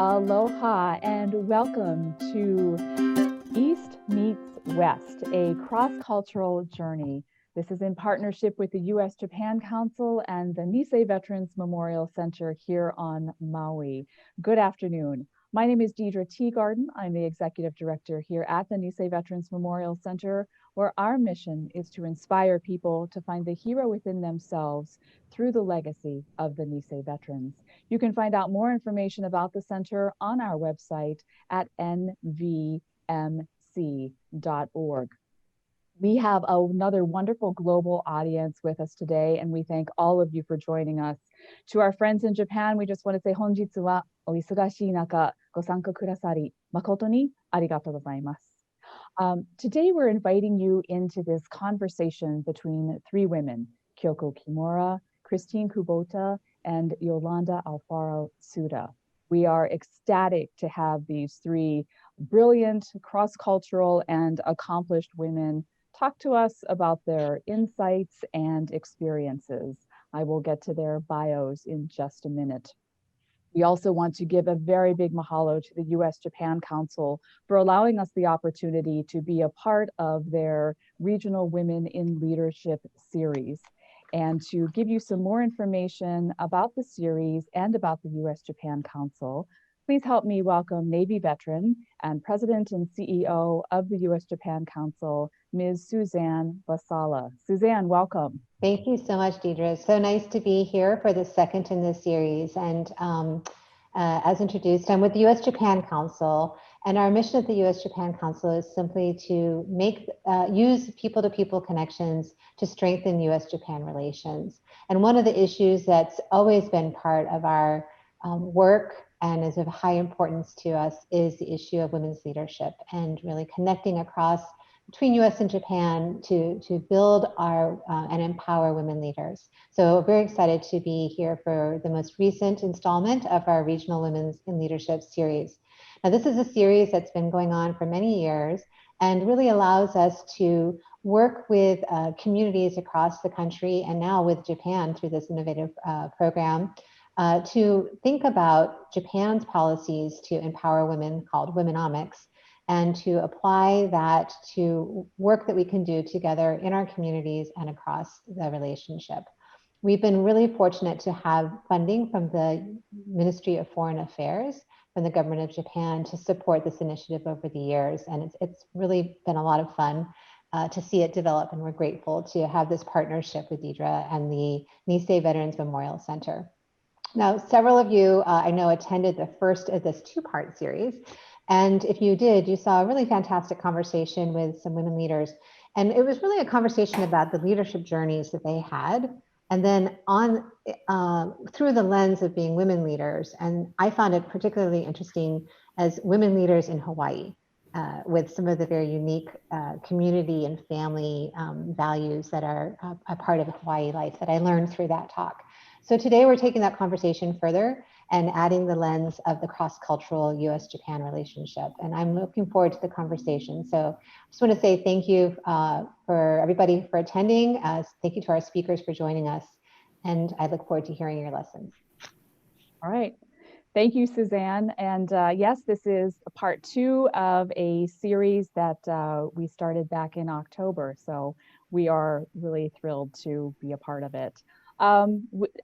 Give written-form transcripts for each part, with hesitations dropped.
Aloha and welcome to East Meets West, a cross-cultural journey. This is in partnership with the U.S. Japan Council and the Nisei Veterans Memorial Center here on Maui. Good afternoon. My name is Deidre Teagarden. I'm the Executive Director here at the Nisei Veterans Memorial Center, where our mission is to inspire people to find the hero within themselves through the legacy of the Nisei veterans. You can find out more information about the center on our website at nvmc.org. We have another wonderful global audience with us today, and we thank all of you for joining us. To our friends in Japan, we just want to say honjitsu wa o isugashii naka go sanka kudasari makoto ni arigatou gozaimasu. Today, we're inviting you into this conversation between three women, Kyoko Kimura, Christine Kubota, and Yolanda Alfaro Tsuda. We are ecstatic to have these three brilliant, cross-cultural, and accomplished women talk to us about their insights and experiences. I will get to their bios in just a minute. We also want to give a very big mahalo to the U.S. Japan Council for allowing us the opportunity to be a part of their Regional Women in Leadership series. And to give you some more information about the series and about the U.S. Japan Council, please help me welcome Navy veteran and President and CEO of the U.S. Japan Council, Ms. Suzanne Basala. Suzanne, welcome. Thank you so much, Deidre. It's so nice to be here for the second in this series. And as introduced, I'm with the U.S. Japan Council, and our mission at the U.S. Japan Council is simply to use people-to-people connections to strengthen U.S.-Japan relations. And one of the issues that's always been part of our work and is of high importance to us is the issue of women's leadership and really connecting across between U.S. and Japan to build our and empower women leaders. So very excited to be here for the most recent installment of our Regional Women's in Leadership series. Now, this is a series that's been going on for many years and really allows us to work with communities across the country and now with Japan through this innovative program to think about Japan's policies to empower women called Womenomics, and to apply that to work that we can do together in our communities and across the relationship. We've been really fortunate to have funding from the Ministry of Foreign Affairs, from the government of Japan, to support this initiative over the years. And it's really been a lot of fun to see it develop, and we're grateful to have this partnership with Deidre and the Nisei Veterans Memorial Center. Now, several of you I know attended the first of this two-part series. And if you did, you saw a really fantastic conversation with some women leaders. And it was really a conversation about the leadership journeys that they had, and then through the lens of being women leaders. And I found it particularly interesting as women leaders in Hawaii, with some of the very unique community and family values that are a part of Hawaii life that I learned through that talk. So today we're taking that conversation further and adding the lens of the cross-cultural U.S.-Japan relationship. And I'm looking forward to the conversation. So I just want to say thank you for everybody for attending. Thank you to our speakers for joining us. And I look forward to hearing your lessons. All right. Thank you, Suzanne. And yes, this is part 2 of a series that we started back in October. So we are really thrilled to be a part of it.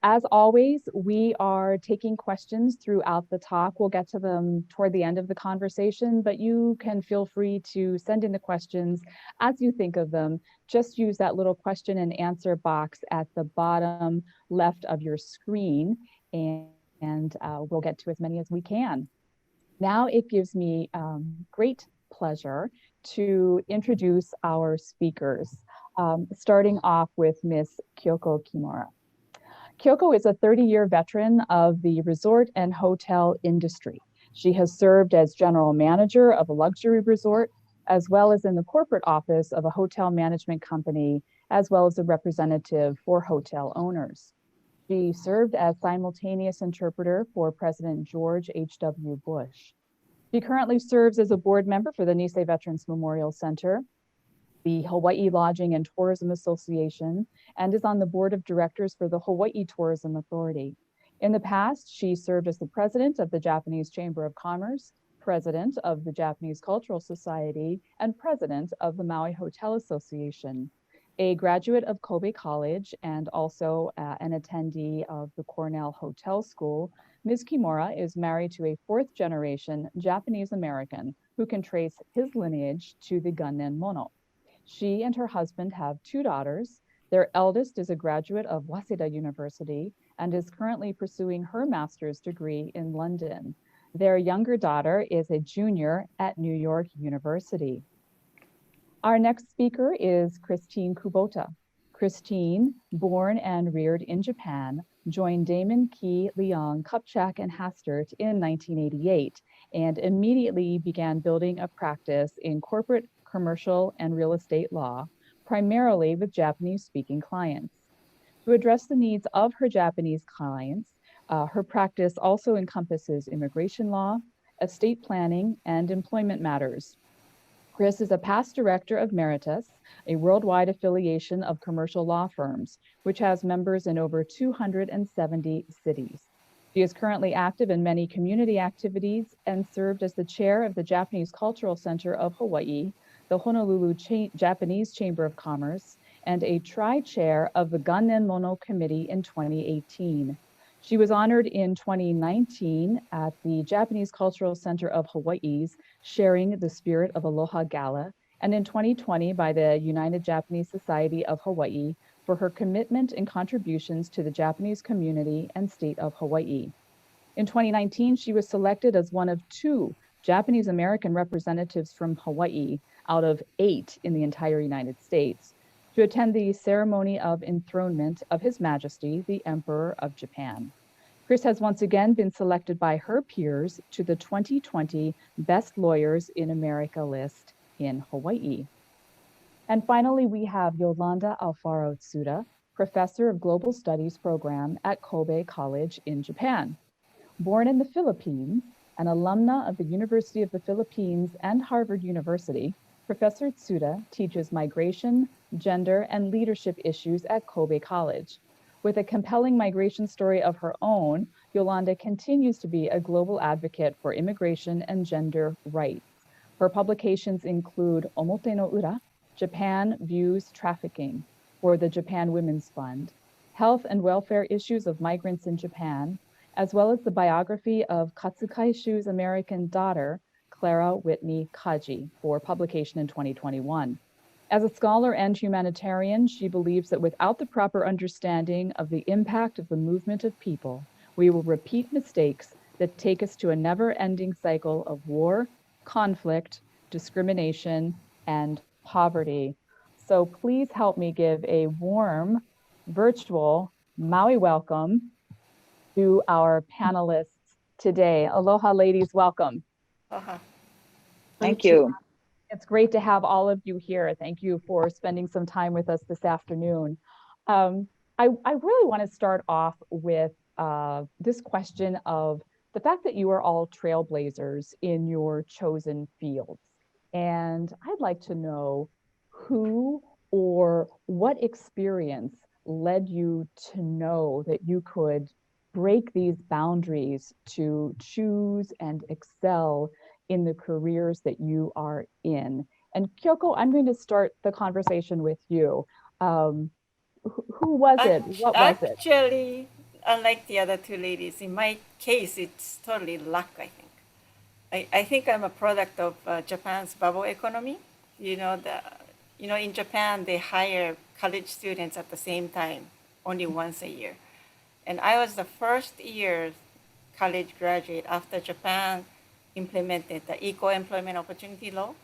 As always, we are taking questions throughout the talk. We'll get to them toward the end of the conversation, but you can feel free to send in the questions as you think of them. Just use that little question and answer box at the bottom left of your screen, and we'll get to as many as we can. Now it gives me great pleasure to introduce our speakers, starting off with Ms. Kyoko Kimura. Kyoko is a 30-year veteran of the resort and hotel industry. She has served as general manager of a luxury resort, as well as in the corporate office of a hotel management company, as well as a representative for hotel owners. She served as simultaneous interpreter for President George H.W. Bush. She currently serves as a board member for the Nisei Veterans Memorial Center, the Hawaii Lodging and Tourism Association, and is on the board of directors for the Hawaii Tourism Authority. In the past, she served as the president of the Japanese Chamber of Commerce, president of the Japanese Cultural Society, and president of the Maui Hotel Association. A graduate of Kobe College and also an attendee of the Cornell Hotel School, Ms. Kimura is married to a fourth generation Japanese American who can trace his lineage to the Gannen Mono. She and her husband have two daughters. Their eldest is a graduate of Waseda University and is currently pursuing her master's degree in London. Their younger daughter is a junior at New York University. Our next speaker is Christine Kubota. Christine, born and reared in Japan, joined Damon Key, Leong, Kupchak, and Hastert in 1988 and immediately began building a practice in corporate, commercial, and real estate law, primarily with Japanese-speaking clients. To address the needs of her Japanese clients, her practice also encompasses immigration law, estate planning, and employment matters. Chris is a past director of Meritus, a worldwide affiliation of commercial law firms, which has members in over 270 cities. She is currently active in many community activities and served as the chair of the Japanese Cultural Center of Hawaii, the Honolulu Japanese Chamber of Commerce, and a tri-chair of the Gannen Mono Committee in 2018. She was honored in 2019 at the Japanese Cultural Center of Hawaii's Sharing the Spirit of Aloha Gala, and in 2020 by the United Japanese Society of Hawaii for her commitment and contributions to the Japanese community and state of Hawaii. In 2019, she was selected as one of 2 Japanese American representatives from Hawaii out of 8 in the entire United States to attend the ceremony of enthronement of His Majesty, the Emperor of Japan. Chris has once again been selected by her peers to the 2020 Best Lawyers in America list in Hawaii. And finally, we have Yolanda Alfaro Tsuda, Professor of Global Studies Program at Kobe College in Japan. Born in the Philippines, an alumna of the University of the Philippines and Harvard University, Professor Tsuda teaches migration, gender, and leadership issues at Kobe College. With a compelling migration story of her own, Yolanda continues to be a global advocate for immigration and gender rights. Her publications include Omote no Ura, Japan Views Trafficking, for the Japan Women's Fund, Health and Welfare Issues of Migrants in Japan, as well as the biography of Katsukaishu's American daughter, Clara Whitney Kaji, for publication in 2021. As a scholar and humanitarian, she believes that without the proper understanding of the impact of the movement of people, we will repeat mistakes that take us to a never-ending cycle of war, conflict, discrimination, and poverty. So please help me give a warm virtual Maui welcome to our panelists today. Aloha, ladies, welcome. Thank you. It's great to have all of you here. Thank you for spending some time with us this afternoon. I really want to start off with this question of the fact that you are all trailblazers in your chosen fields. And I'd like to know who or what experience led you to know that you could break these boundaries to choose and excel in the careers that you are in. And Kyoko, I'm going to start the conversation with you. Who was it? What was it? Actually, unlike the other 2 ladies, in my case, it's totally luck, I think. I think I'm a product of Japan's bubble economy. In Japan, they hire college students at the same time, only once a year. And I was the first year college graduate after Japan implemented the Equal Employment Opportunity Law.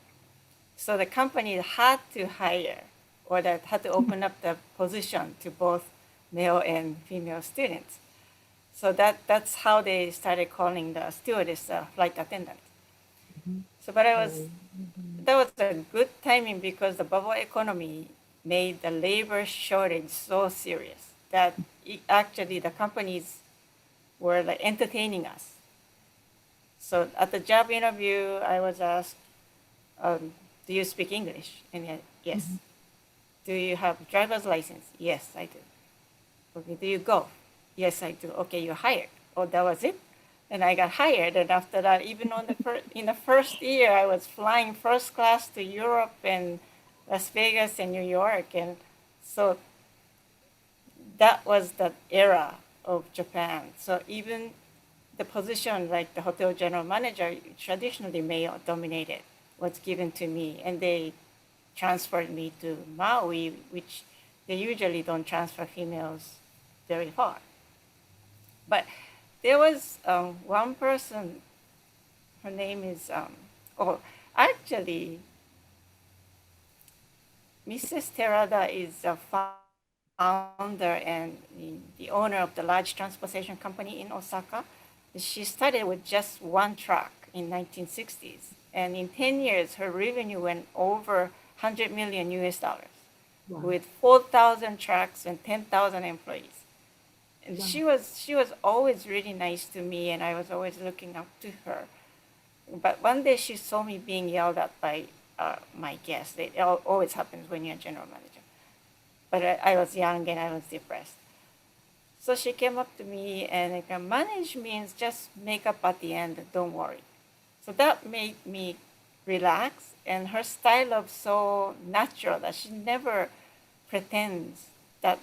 So the company had to hire, or that had to open up the position to both male and female students. So that's how they started calling the stewardess flight attendant. So, but that was a good timing because the bubble economy made the labor shortage so serious that actually the companies were like entertaining us. So at the job interview, I was asked, do you speak English? And yes. Do you have driver's license? Yes, I do. Okay, do you golf? yes, I do. Okay, you're hired. Oh, that was it? And I got hired. And after that, even on in the first year, I was flying first class to Europe and Las Vegas and New York. And so that was the era of Japan. So even the position like the hotel general manager, traditionally male dominated, was given to me. And they transferred me to Maui, which they usually don't transfer females very far. But there was one person, her name is, oh, actually, Mrs. Terada is a founder and the owner of the large transportation company in Osaka. She started with just one truck in 1960s. And in 10 years, her revenue went over 100 million US dollars with 4,000 trucks and 10,000 employees. And she was always really nice to me, and I was always looking up to her. But one day she saw me being yelled at by my guests. It always happens when you're a general manager. But I was young and I was depressed. So she came up to me and like, manage means just make up at the end, don't worry. So that made me relax, and her style of so natural that she never pretends that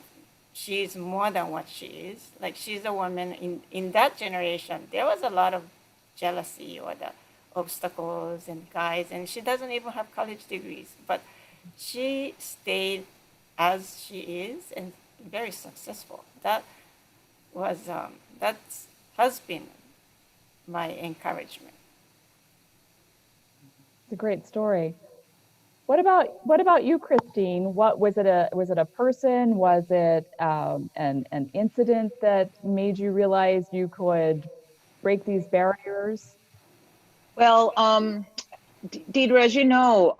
she is more than what she is. Like she's a woman in that generation. There was a lot of jealousy or the obstacles and guys, and she doesn't even have college degrees, but she stayed as she is and very successful. That was that has been my encouragement. It's a great story. What about you, Christine? What was it? A person? Was it an incident that made you realize you could break these barriers? Well, Deidre, as you know,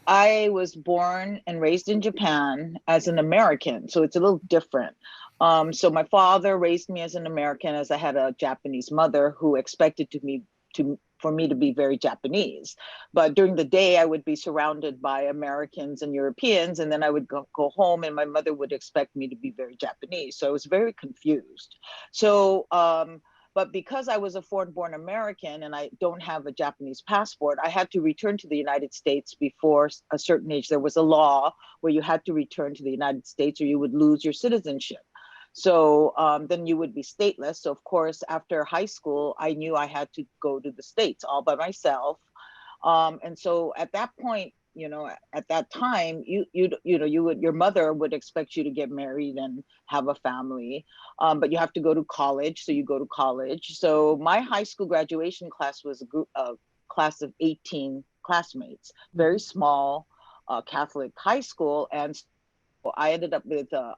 I was born and raised in Japan as an American, so it's a little different. So my father raised me as an American, as I had a Japanese mother who expected for me to be very Japanese. But during the day, I would be surrounded by Americans and Europeans, and then I would go home, and my mother would expect me to be very Japanese. So I was very confused. So but because I was a foreign-born American and I don't have a Japanese passport, I had to return to the United States before a certain age. There was a law where you had to return to the United States or you would lose your citizenship. So then you would be stateless. So of course, after high school, I knew I had to go to the States all by myself. And so at that point, at that time, your mother would expect you to get married and have a family, but you have to go to college. So you go to college. So my high school graduation class was a class of 18 classmates, very small Catholic high school, and I ended up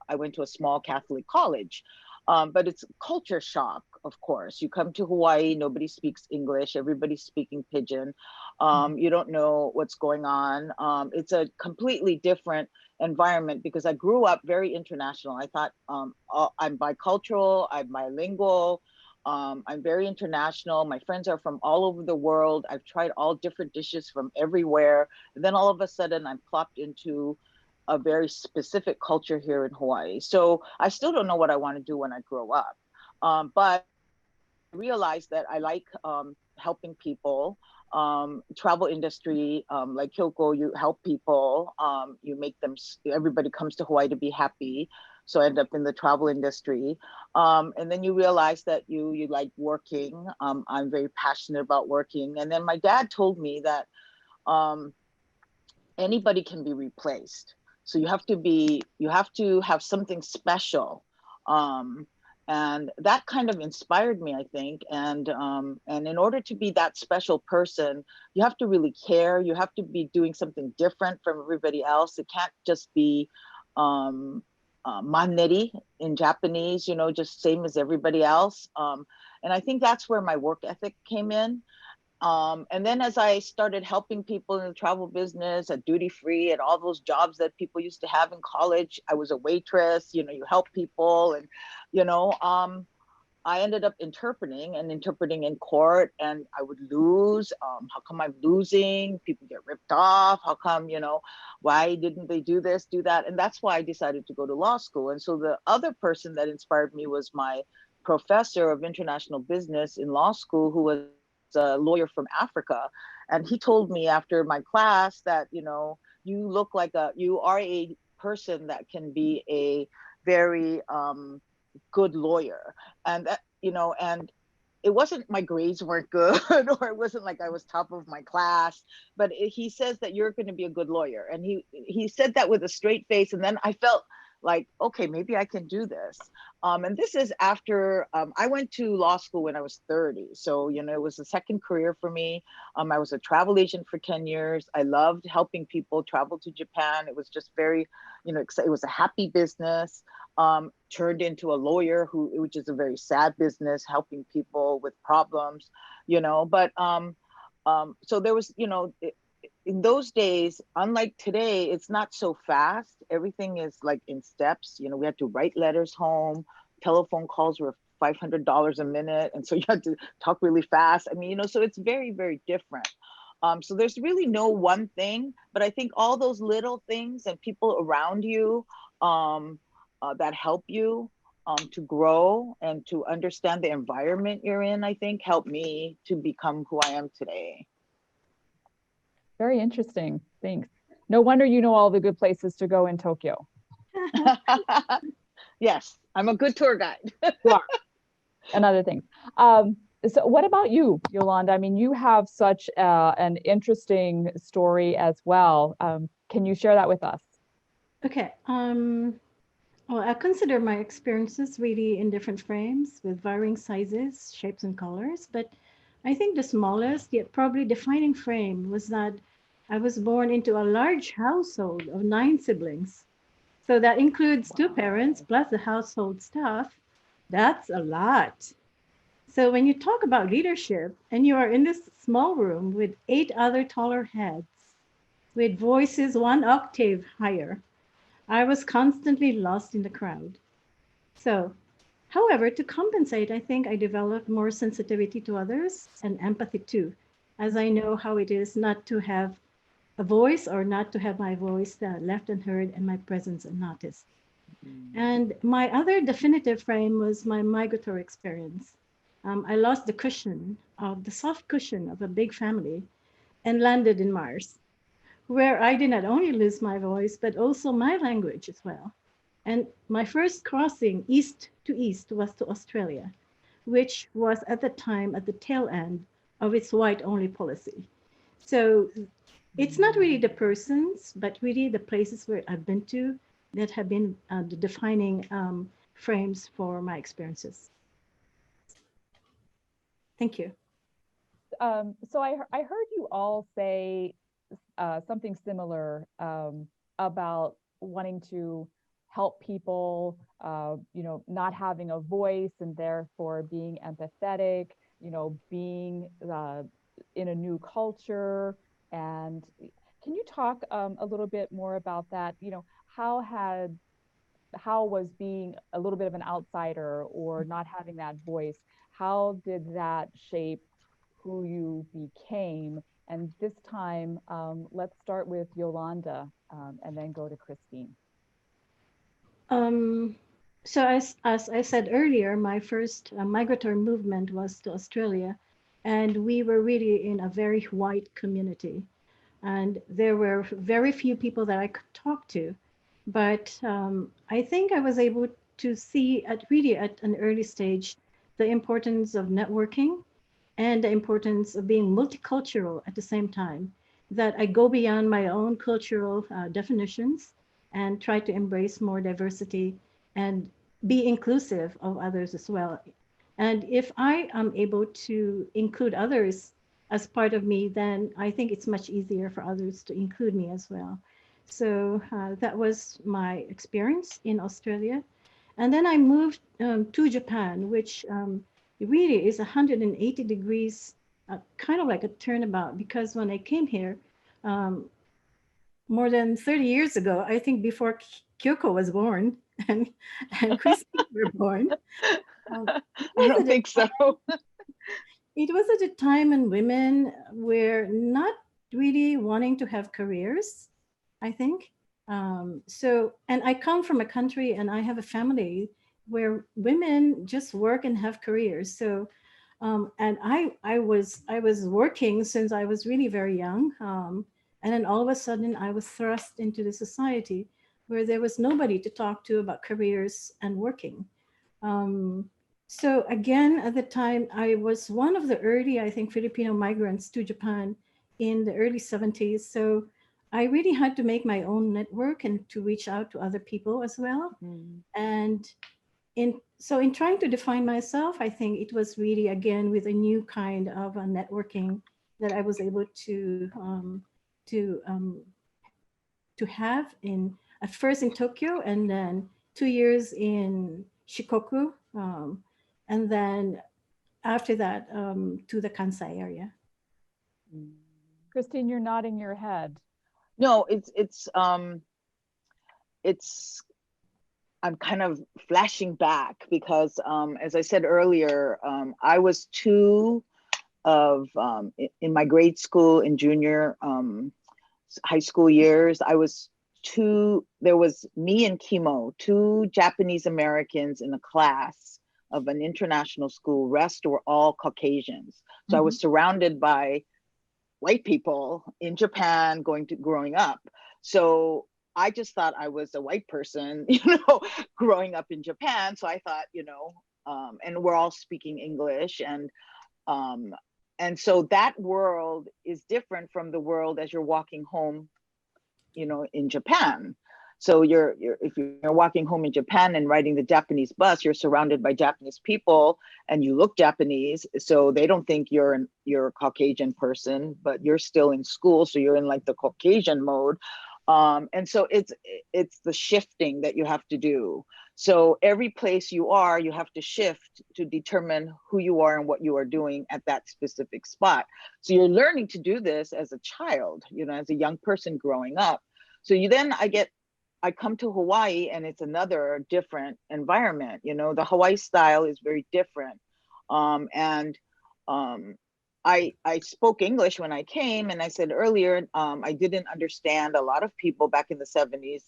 I went to a small Catholic college. But it's culture shock, of course. You come to Hawaii, nobody speaks English, everybody's speaking pidgin. You don't know what's going on. It's a completely different environment because I grew up very international. I thought I'm bicultural, I'm bilingual, I'm very international. My friends are from all over the world. I've tried all different dishes from everywhere. And then all of a sudden I'm plopped into a very specific culture here in Hawaii. So I still don't know what I want to do when I grow up. But I realized that I like helping people. Travel industry, like Kyoko, you help people. You make them, everybody comes to Hawaii to be happy. So I end up in the travel industry. And then you realize that you like working. I'm very passionate about working. And then my dad told me that anybody can be replaced. So you have to have something special. And that kind of inspired me, I think. And in order to be that special person, you have to really care. You have to be doing something different from everybody else. It can't just be maneri in Japanese, just same as everybody else. And I think that's where my work ethic came in. And then as I started helping people in the travel business at duty free and all those jobs that people used to have in college, I was a waitress, you help people and, I ended up interpreting in court, and I would lose. How come I'm losing? People get ripped off. How come, why didn't they do this, do that? And that's why I decided to go to law school. And so the other person that inspired me was my professor of international business in law school, who was a lawyer from Africa. And he told me after my class that, you are a person that can be a very good lawyer. And that, and it wasn't my grades weren't good or it wasn't like I was top of my class, but he says that you're going to be a good lawyer. And he said that with a straight face. And then I felt like, okay, maybe I can do this. And this is after I went to law school when I was 30. So, it was a second career for me. I was a travel agent for 10 years. I loved helping people travel to Japan. It was just very, it was a happy business. Turned into a lawyer which is a very sad business, helping people with problems, but so there was, in those days, unlike today, it's not so fast. Everything is like in steps. We had to write letters home. Telephone calls were $500 a minute. And so you had to talk really fast. I mean, so it's very, very different. So there's really no one thing, but I think all those little things and people around you that help you to grow and to understand the environment you're in, I think helped me to become who I am today. Very interesting. Thanks. No wonder you know all the good places to go in Tokyo. Yes, I'm a good tour guide. You are. And other things. So what about you, Yolanda? I mean, you have such an interesting story as well. Can you share that with us? Okay. Well, I consider my experiences really in different frames with varying sizes, shapes, and colors. But I think the smallest, yet probably defining frame was that I was born into a large household of 9 siblings. So that includes 2 parents plus the household staff. That's a lot. So when you talk about leadership and you are in this small room with 8 other taller heads, with voices 1 octave higher, I was constantly lost in the crowd. So, however, to compensate, I think I developed more sensitivity to others and empathy too, as I know how it is not to have a voice or not to have my voice left unheard and my presence unnoticed. And my other definitive frame was my migratory experience. I lost the soft cushion of a big family and landed in Mars, where I did not only lose my voice, but also my language as well. And my first crossing east to east was to Australia, which was at the time at the tail end of its white-only policy. So it's not really the persons, but really the places where I've been to that have been the defining frames for my experiences. Thank you. So I heard you all say something similar about wanting to help people, not having a voice and therefore being empathetic, being in a new culture. And can you talk a little bit more about that? How was being a little bit of an outsider or not having that voice, how did that shape who you became? And this time, let's start with Yolanda and then go to Christine. So as I said earlier, my first migratory movement was to Australia, and we were really in a very white community. And there were very few people that I could talk to. But I think I was able to see at an early stage the importance of networking and the importance of being multicultural at the same time, that I go beyond my own cultural definitions and try to embrace more diversity and be inclusive of others as well. And if I am able to include others as part of me, then I think it's much easier for others to include me as well. So that was my experience in Australia. And then I moved to Japan, which really is 180 degrees, kind of like a turnabout, because when I came here more than 30 years ago, I think before Kyoko was born and Christine were born, I don't think so. It was at a time when women were not really wanting to have careers, I think. And I come from a country and I have a family where women just work and have careers. So, and I was working since I was really very young. And then all of a sudden I was thrust into the society where there was nobody to talk to about careers and working. Um, so again, at the time, I was one of the early, I think, Filipino migrants to Japan in the early 70s. So I really had to make my own network and to reach out to other people as well. And in trying to define myself, I think it was really again with a new kind of a networking that I was able to um, to have in at first in Tokyo and then 2 years in Shikoku, and then after that to the Kansai area. Christine, you're nodding your head. No, it's I'm kind of flashing back because as I said earlier, I was in my grade school in junior high school years, there was me and Kimo, two Japanese Americans in a class of an international school. Rest were all Caucasians. So I was surrounded by white people in Japan growing up. So I just thought I was a white person, growing up in Japan. So I thought, and we're all speaking English, and so that world is different from the world as you're walking home, in Japan. So if you're walking home in Japan and riding the Japanese bus, you're surrounded by Japanese people and you look Japanese. So they don't think you're a Caucasian person, but you're still in school. So you're in like the Caucasian mode. And so it's the shifting that you have to do. So every place you are, you have to shift to determine who you are and what you are doing at that specific spot. So you're learning to do this as a child, as a young person growing up. So I come to Hawaii and it's another different environment. The Hawaii style is very different. I spoke English when I came, and I said earlier, I didn't understand a lot of people back in the 70s.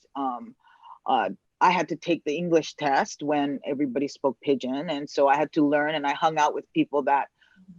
I had to take the English test when everybody spoke Pidgin. And so I had to learn, and I hung out with people that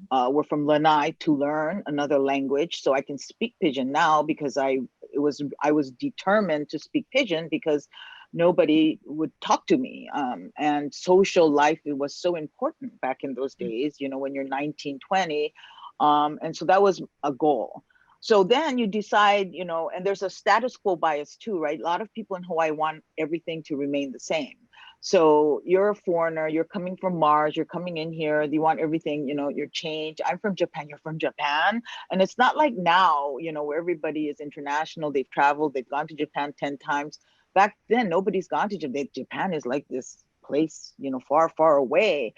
were from Lanai to learn another language so I can speak Pidgin now, because I was determined to speak Pidgin because nobody would talk to me. And social life, it was so important back in those days, when you're 19, 20. And so that was a goal. So then you decide, and there's a status quo bias too, right? A lot of people in Hawaii want everything to remain the same. So you're a foreigner, you're coming from Mars, you're coming in here, you want everything, you're changed. I'm from Japan, you're from Japan. And it's not like now, where everybody is international, they've traveled, they've gone to Japan 10 times. Back then, nobody's gone to Japan. Japan is like this place, far, far away,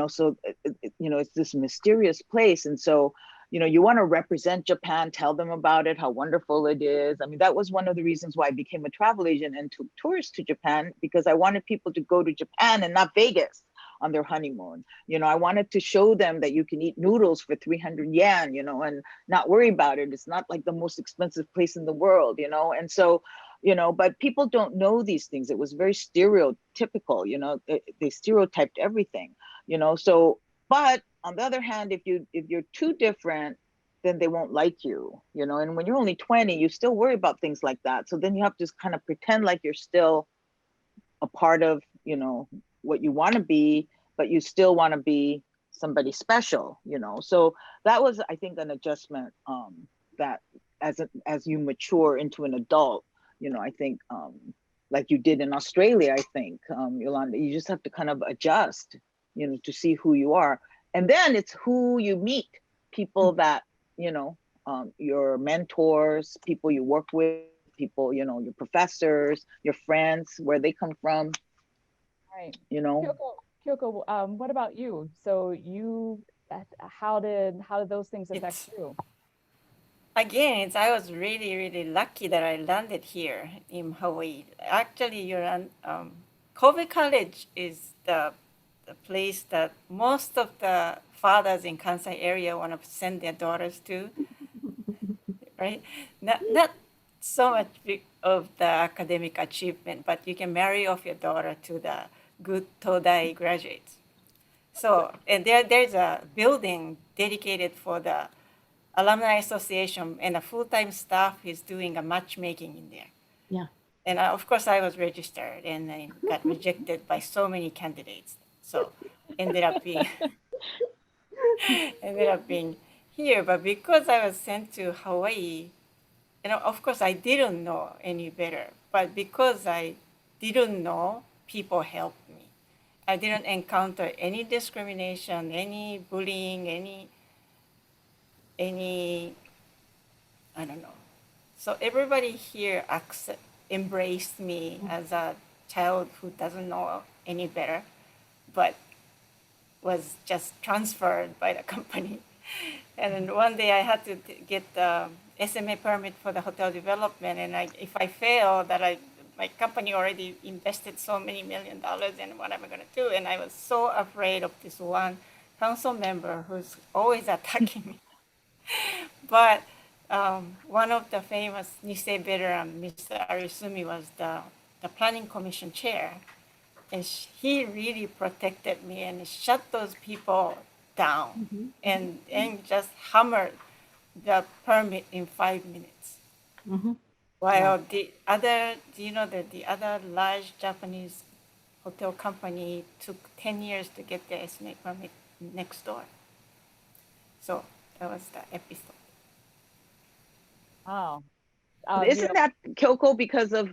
so, it's this mysterious place. And so, you want to represent Japan, tell them about it, how wonderful it is. I mean, that was one of the reasons why I became a travel agent and took tourists to Japan, because I wanted people to go to Japan and not Vegas on their honeymoon. I wanted to show them that you can eat noodles for 300 yen, and not worry about it. It's not like the most expensive place in the world, and so, but people don't know these things. It was very stereotypical, they stereotyped everything, so, but on the other hand, if you're too different, then they won't like you, and when you're only 20, you still worry about things like that. So then you have to kind of pretend like you're still a part of, what you want to be, but you still want to be somebody special, so that was, I think, an adjustment that as you mature into an adult, I think like you did in Australia, I think, Yolanda, you just have to kind of adjust, to see who you are. And then it's who you meet, people that, your mentors, people you work with, people, your professors, your friends, where they come from. Right. Kyoko, what about you? So how did those things affect you? Again, I was really, really lucky that I landed here in Hawaii. Actually, Kobe College is the the place that most of the fathers in Kansai area want to send their daughters to, right? Not so much of the academic achievement, but you can marry off your daughter to the good Todai graduates. So, and there's a building dedicated for the alumni association, and a full-time staff is doing a matchmaking in there. Yeah. And of course, I was registered, and I got rejected by so many candidates. So, ended up being ended up being here. But because I was sent to Hawaii, and of course, I didn't know any better. But because I didn't know, people helped me. I didn't encounter any discrimination, any bullying, any I don't know. So everybody here embraced me as a child who doesn't know any better, but was just transferred by the company. And then one day I had to get the SMA permit for the hotel development, and if I fail, my company already invested so many $1 million, and what am I going to do? And I was so afraid of this one council member who's always attacking me. But one of the famous Nisei veteran, Mr. Arisumi, was the planning commission chair. And he really protected me and shut those people down and just hammered the permit in 5 minutes. While the other, the other large Japanese hotel company took 10 years to get the SMA permit next door. So that was the episode. Oh, Isn't that, Kyoko, because of,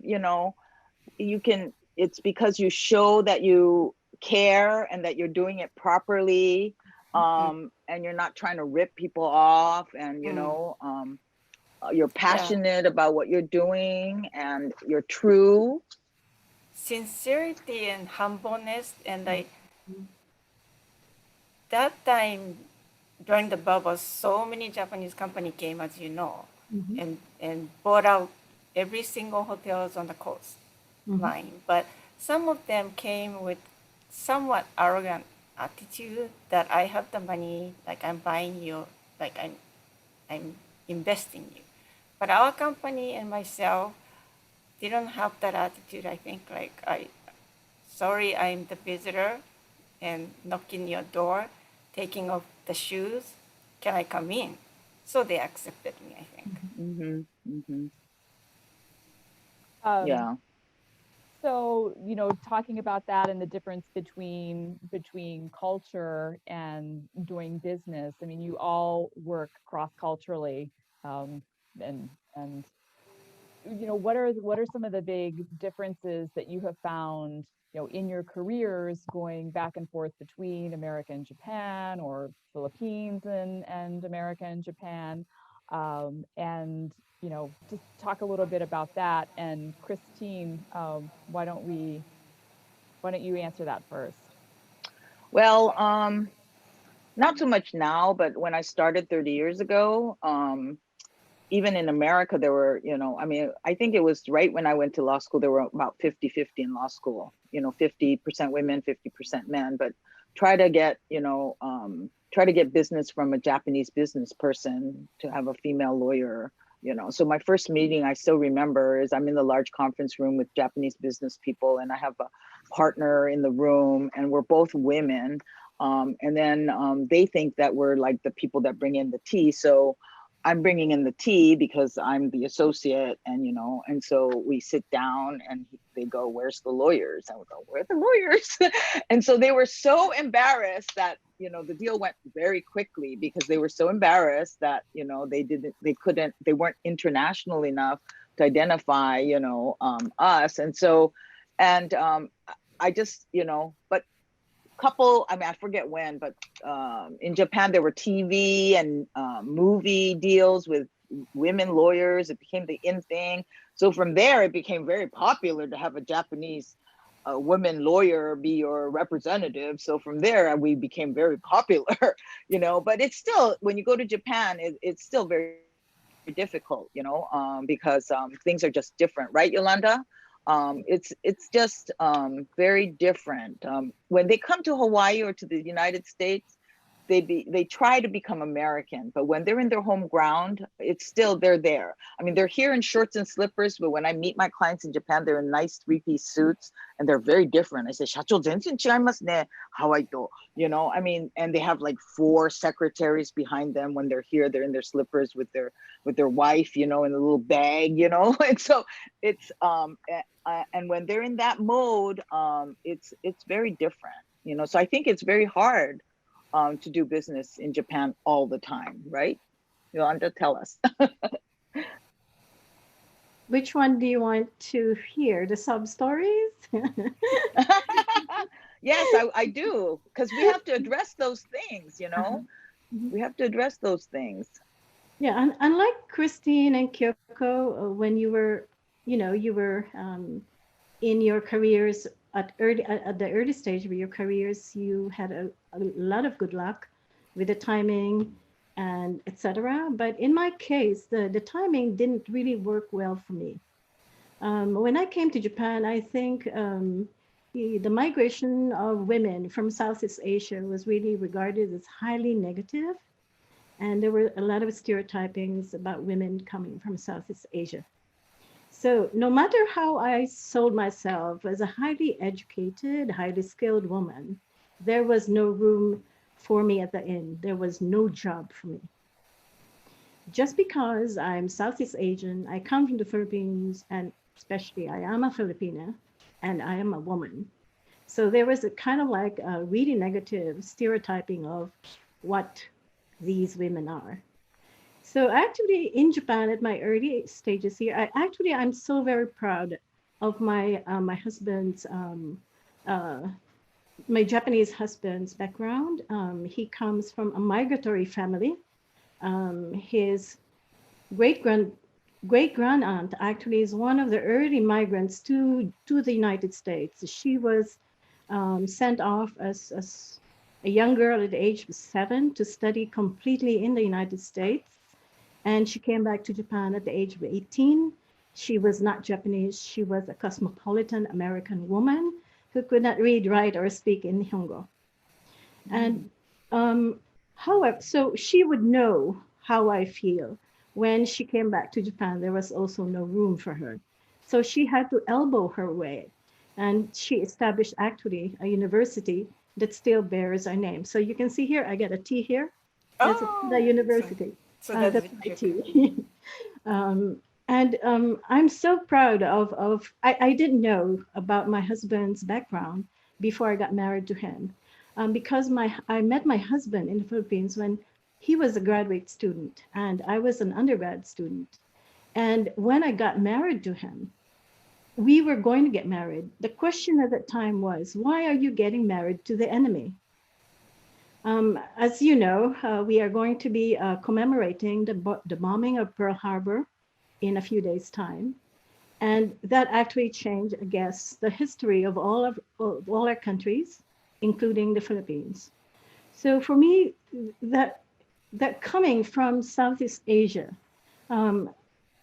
it's because you show that you care and that you're doing it properly, and you're not trying to rip people off, and you're passionate about what you're doing, and you're true. Sincerity and humbleness, and that time during the bubble, so many Japanese company came, as you know, and bought out every single hotels on the coast line. But some of them came with somewhat arrogant attitude that I have the money, like I'm buying you, like I'm investing you. But our company and myself didn't have that attitude. I think sorry, I'm the visitor and knocking your door, taking off the shoes. Can I come in? So they accepted me, I think. Yeah. So, talking about that and the difference between culture and doing business, I mean, you all work cross-culturally, and what are some of the big differences that you have found, in your careers going back and forth between America and Japan, or Philippines and America and Japan, and just talk a little bit about that. And Christine, why don't you answer that first? Well, not so much now, but when I started 30 years ago, even in America, there were, I think it was right when I went to law school, there were about 50-50 in law school, 50% women, 50% men, but try to get business from a Japanese business person to have a female lawyer, So my first meeting, I still remember, is I'm in the large conference room with Japanese business people, and I have a partner in the room, and we're both women. And then they think that we're like the people that bring in the tea. So I'm bringing in the tea because I'm the associate, and so we sit down and they go, "Where's the lawyers?" And we go, "Where are the lawyers?" And so they were so embarrassed that, the deal went very quickly, because they were so embarrassed that, they weren't international enough to identify, us. And so, I just, but I forget when, but in Japan, there were TV and movie deals with women lawyers. It became the in thing. So from there, it became very popular to have a Japanese woman lawyer be your representative. So from there, we became very popular, but it's still, when you go to Japan, it's still very difficult, because things are just different. Right, Yolanda? It's just very different. When they come to Hawaii or to the United States, they try to become American, but when they're in their home ground, it's still they're there. I mean, they're here in shorts and slippers, but when I meet my clients in Japan, they're in nice three-piece suits, and they're very different. I say, "Shacho, zenzen chigaimasu ne, Hawaii to." You know, I mean, and they have like 4 secretaries behind them. When they're here, they're in their slippers with their wife, you know, in a little bag, you know. And so it's and when they're in that mode, it's very different, you know. So I think it's very hard to do business in Japan all the time, right? Yolanda, tell us. Which one do you want to hear? The sub stories? Yes, I do, because we have to address those things, you know. We have to address those things. Yeah, and unlike Christine and Kyoko, when you were, you were in your careers at the early stage of your careers, you had a lot of good luck with the timing and etc. But in my case, the timing didn't really work well for me. When I came to Japan, I think the migration of women from Southeast Asia was really regarded as highly negative, and there were a lot of stereotypings about women coming from Southeast Asia. So no matter how I sold myself as a highly educated, highly skilled woman, there was no room for me at the inn. There was no job for me. Just because I'm Southeast Asian, I come from the Philippines, and especially I am a Filipina, and I am a woman. So there was a kind of like a really negative stereotyping of what these women are. So actually in Japan at my early stages here, I'm so very proud of my husband's, my Japanese husband's background. He comes from a migratory family. His great-grand aunt actually is one of the early migrants to the United States. She was sent off as a young girl at the age of 7 to study completely in the United States. And she came back to Japan at the age of 18. She was not Japanese. She was a cosmopolitan American woman who could not read, write, or speak in Nihongo. And however, so she would know how I feel. When she came back to Japan, there was also no room for her. So she had to elbow her way. And she established actually a university that still bears our name. So you can see here, I get a T here. That's the university. So that's my T. I'm so proud of I didn't know about my husband's background before I got married to him. Because I met my husband in the Philippines when he was a graduate student and I was an undergrad student. And when I got married to him, we were going to get married. The question at that time was, why are you getting married to the enemy? As you know, we are going to be commemorating the bombing of Pearl Harbor in a few days' time. And that actually changed, I guess, the history of all our countries, including the Philippines. So for me, that coming from Southeast Asia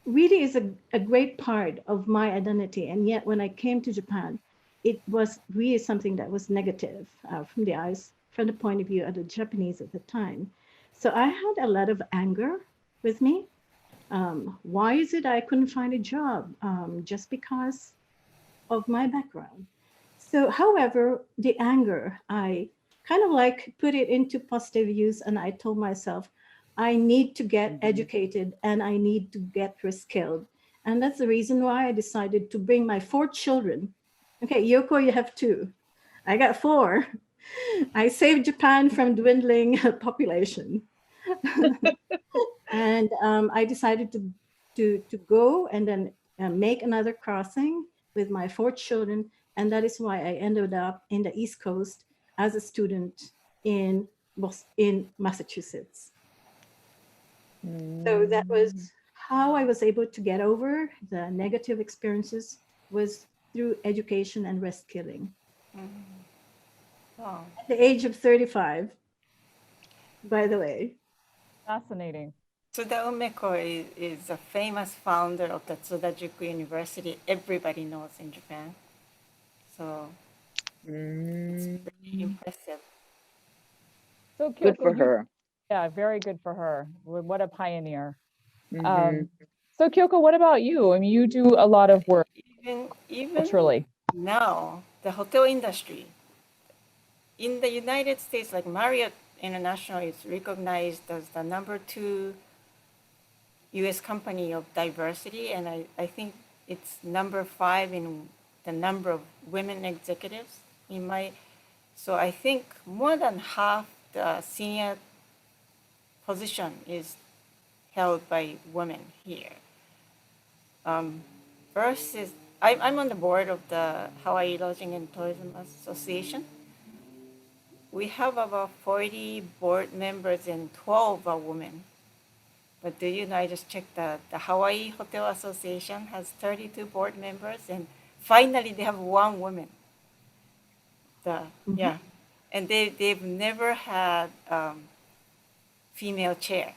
really is a great part of my identity. And yet when I came to Japan, it was really something that was negative from the point of view of the Japanese at the time. So I had a lot of anger with me. Why is it I couldn't find a job just because of my background? So, however, the anger, I kind of like put it into positive use, and I told myself, I need to get educated and I need to get reskilled. And that's the reason why I decided to bring my 4 children. Okay, Yoko, you have 2. I got 4. I saved Japan from dwindling population. And I decided to go and then make another crossing with my 4 children. And that is why I ended up in the East Coast as a student in Massachusetts. So that was how I was able to get over the negative experiences, was through education and reskilling. Wow. At the age of 35, by the way. Fascinating. Tsuda Umeko is a famous founder of the Tsuda Juku University. Everybody knows in Japan. So it's pretty impressive. So Good Kyoko, for her. yeah, very good for her. What a pioneer. Mhm. So Kyoko, what about you? I mean, you do a lot of work Even culturally. now, the hotel industry in the United States, like Marriott International, is recognized as the #2 U.S. company of diversity, and I think it's #5 in the number of women executives. So I think more than half the senior position is held by women here. Versus, I'm on the board of the Hawaii Lodging and Tourism Association. We have about 40 board members and 12 are women. But do you know, I just checked the Hawaii Hotel Association has 32 board members, and finally they have one woman. Yeah, and they've never had female chair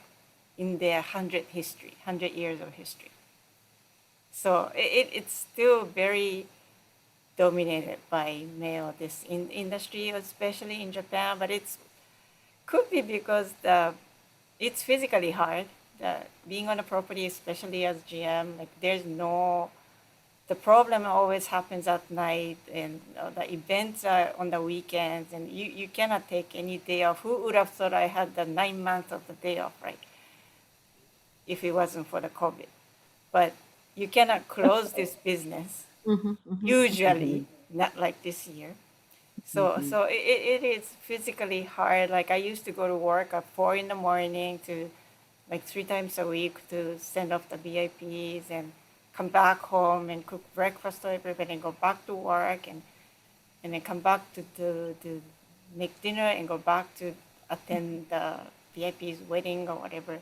in their 100 years of history. So it's still very dominated by male, this industry, especially in Japan, but it's could be because it's physically hard. Being on a property, especially as GM, like the problem always happens at night, and the events are on the weekends, and you cannot take any day off. Who would have thought I had the 9 months of the day off, right? If it wasn't for the COVID. But you cannot close this business, usually, not like this year. So it is physically hard. Like I used to go to work at 4 in the morning to like 3 times a week to send off the VIPs and come back home and cook breakfast for everybody and go back to work and then come back to make dinner and go back to attend the VIP's wedding or whatever.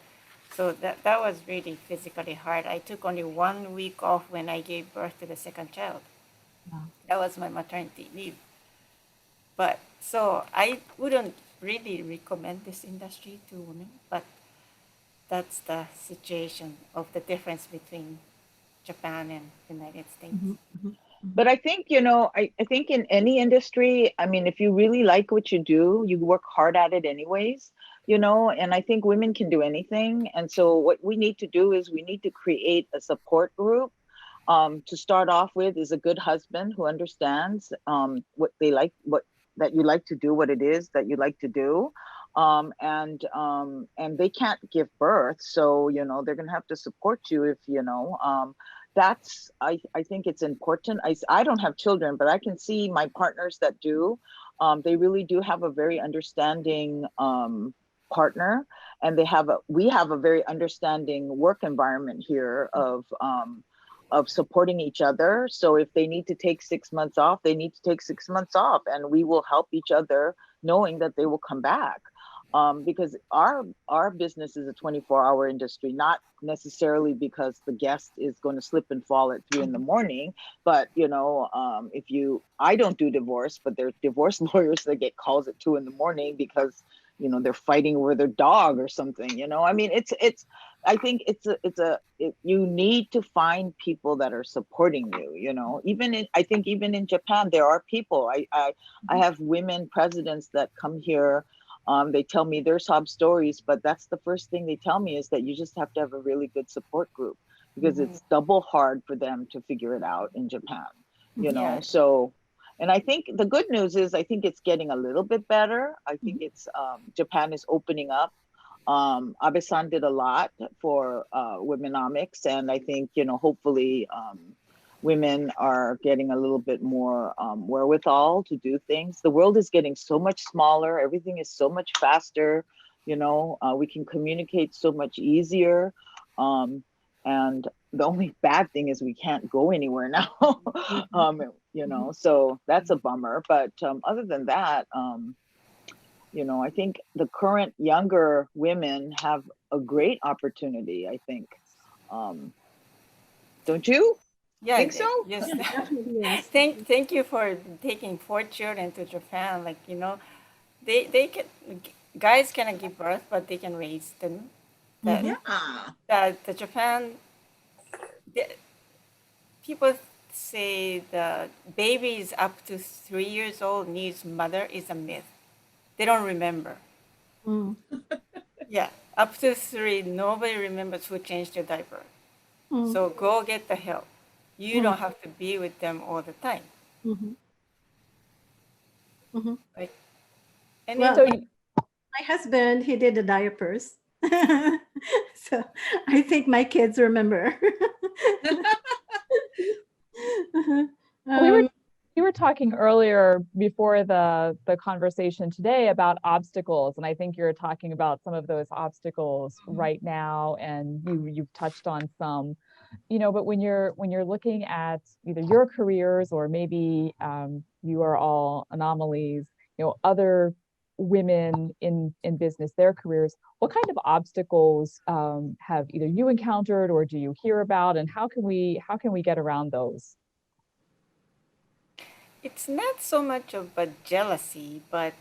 So that was really physically hard. I took only 1 week off when I gave birth to the second child. Wow. That was my maternity leave. But so I wouldn't really recommend this industry to women, but that's the situation of the difference between Japan and United States. But I think, I think in any industry, I mean, if you really like what you do, you work hard at it anyways, and I think women can do anything. And so what we need to do is we need to create a support group. To start off with is a good husband who understands what they like, that you like to do, what it is that you like to do. And they can't give birth. So, they're going to have to support you if, that's, I think it's important. I don't have children, but I can see my partners that do. They really do have a very understanding partner, and we have a very understanding work environment here of supporting each other. So if they need to take 6 months off, they need to take 6 months off, and we will help each other knowing that they will come back. Because our business is a 24-hour industry, not necessarily because the guest is going to slip and fall at 3 in the morning, but I don't do divorce, but there's divorce lawyers that get calls at 2 in the morning because they're fighting over their dog or something. I mean, I think you need to find people that are supporting you. I think even in Japan there are people. I have women presidents that come here. They tell me their sob stories, but that's the first thing they tell me is that you just have to have a really good support group, because it's double hard for them to figure it out in Japan, Yeah. So, and I think the good news is I think it's getting a little bit better. I think it's Japan is opening up. Abe-san did a lot for womenomics, and I think hopefully women are getting a little bit more wherewithal to do things. The world is getting so much smaller. Everything is so much faster. We can communicate so much easier. And the only bad thing is we can't go anywhere now. So that's a bummer. But other than that, I think the current younger women have a great opportunity, I think. Don't you? Yeah, Think so? yes. Definitely, yes. Thank you for taking 4 children to Japan. Like, they can, guys cannot give birth, but they can raise them. That, the Japan, the, people say the babies up to 3 years old needs mother is a myth. They don't remember. Mm. Yeah, up to 3, nobody remembers who changed their diaper. Mm. So go get the help. You don't have to be with them all the time. Mhm. Mhm. Right? And Well, So my husband, he did the diapers. So I think my kids remember. we were Um, we were talking earlier before the conversation today about obstacles, and I think you're talking about some of those obstacles right now, and you've touched on some, but when you're looking at either your careers or maybe you are all anomalies, other women in business, their careers, what kind of obstacles have either you encountered or do you hear about, and how can we get around those? it's not so much of a jealousy, but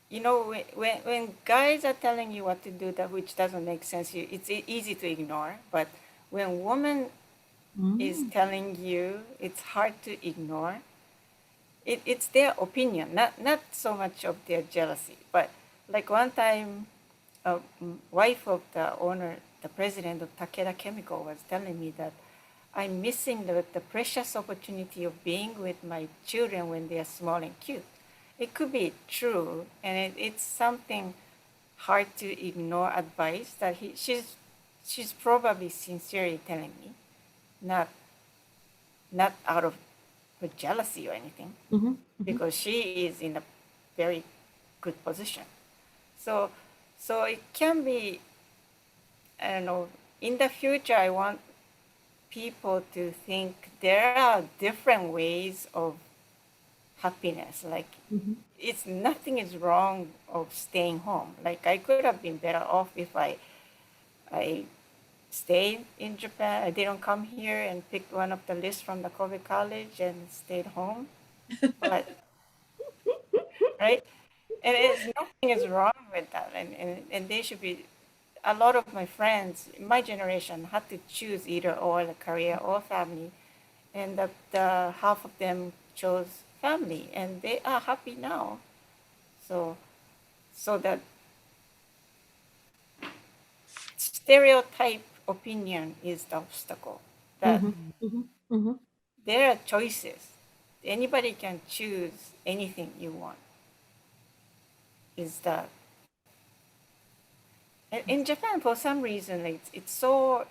when guys are telling you what to do that which doesn't make sense, it's easy to ignore. But when woman is telling you, it's hard to ignore. It's their opinion, not so much of their jealousy. But like one time, wife of the owner, the president of Takeda Chemical, was telling me that I'm missing the precious opportunity of being with my children when they are small and cute. It could be true, and it's something hard to ignore advice that she's probably sincerely telling me, not out of her jealousy or anything, because she is in a very good position. So it can be, I don't know, in the future, I want people to think there are different ways of happiness. Like, nothing is wrong of staying home. Like, I could have been better off if I stayed in Japan. I didn't come here and pick one of the lists from the COVID college and stayed home. But right, and nothing is wrong with that. And they should be. A lot of my friends, my generation, had to choose either or, the career or family, and the half of them chose family, and they are happy now. So that stereotype opinion is the obstacle. That there are choices. Anybody can choose anything you want. Is that in Japan, for some reason, it's so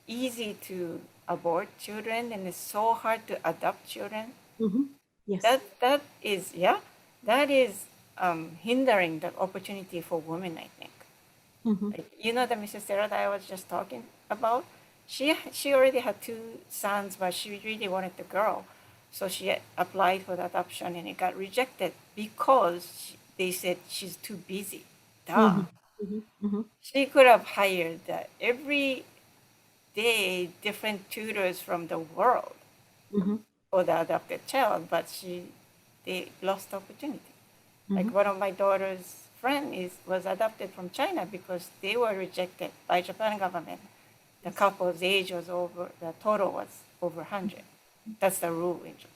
easy to abort children, and it's so hard to adopt children. Yes. That is hindering the opportunity for women, I think. Like, the Mrs. Sarah that I was just talking about, she already had 2 sons, but she really wanted the girl, so she applied for the adoption, and it got rejected because they said she's too busy. Duh. She could have hired every day different tutors from the world for the adopted child, but they lost the opportunity. Like, one of my daughter's friend was adopted from China because they were rejected by Japan government. The couple's age was the total was over 100. That's the rule in Japan.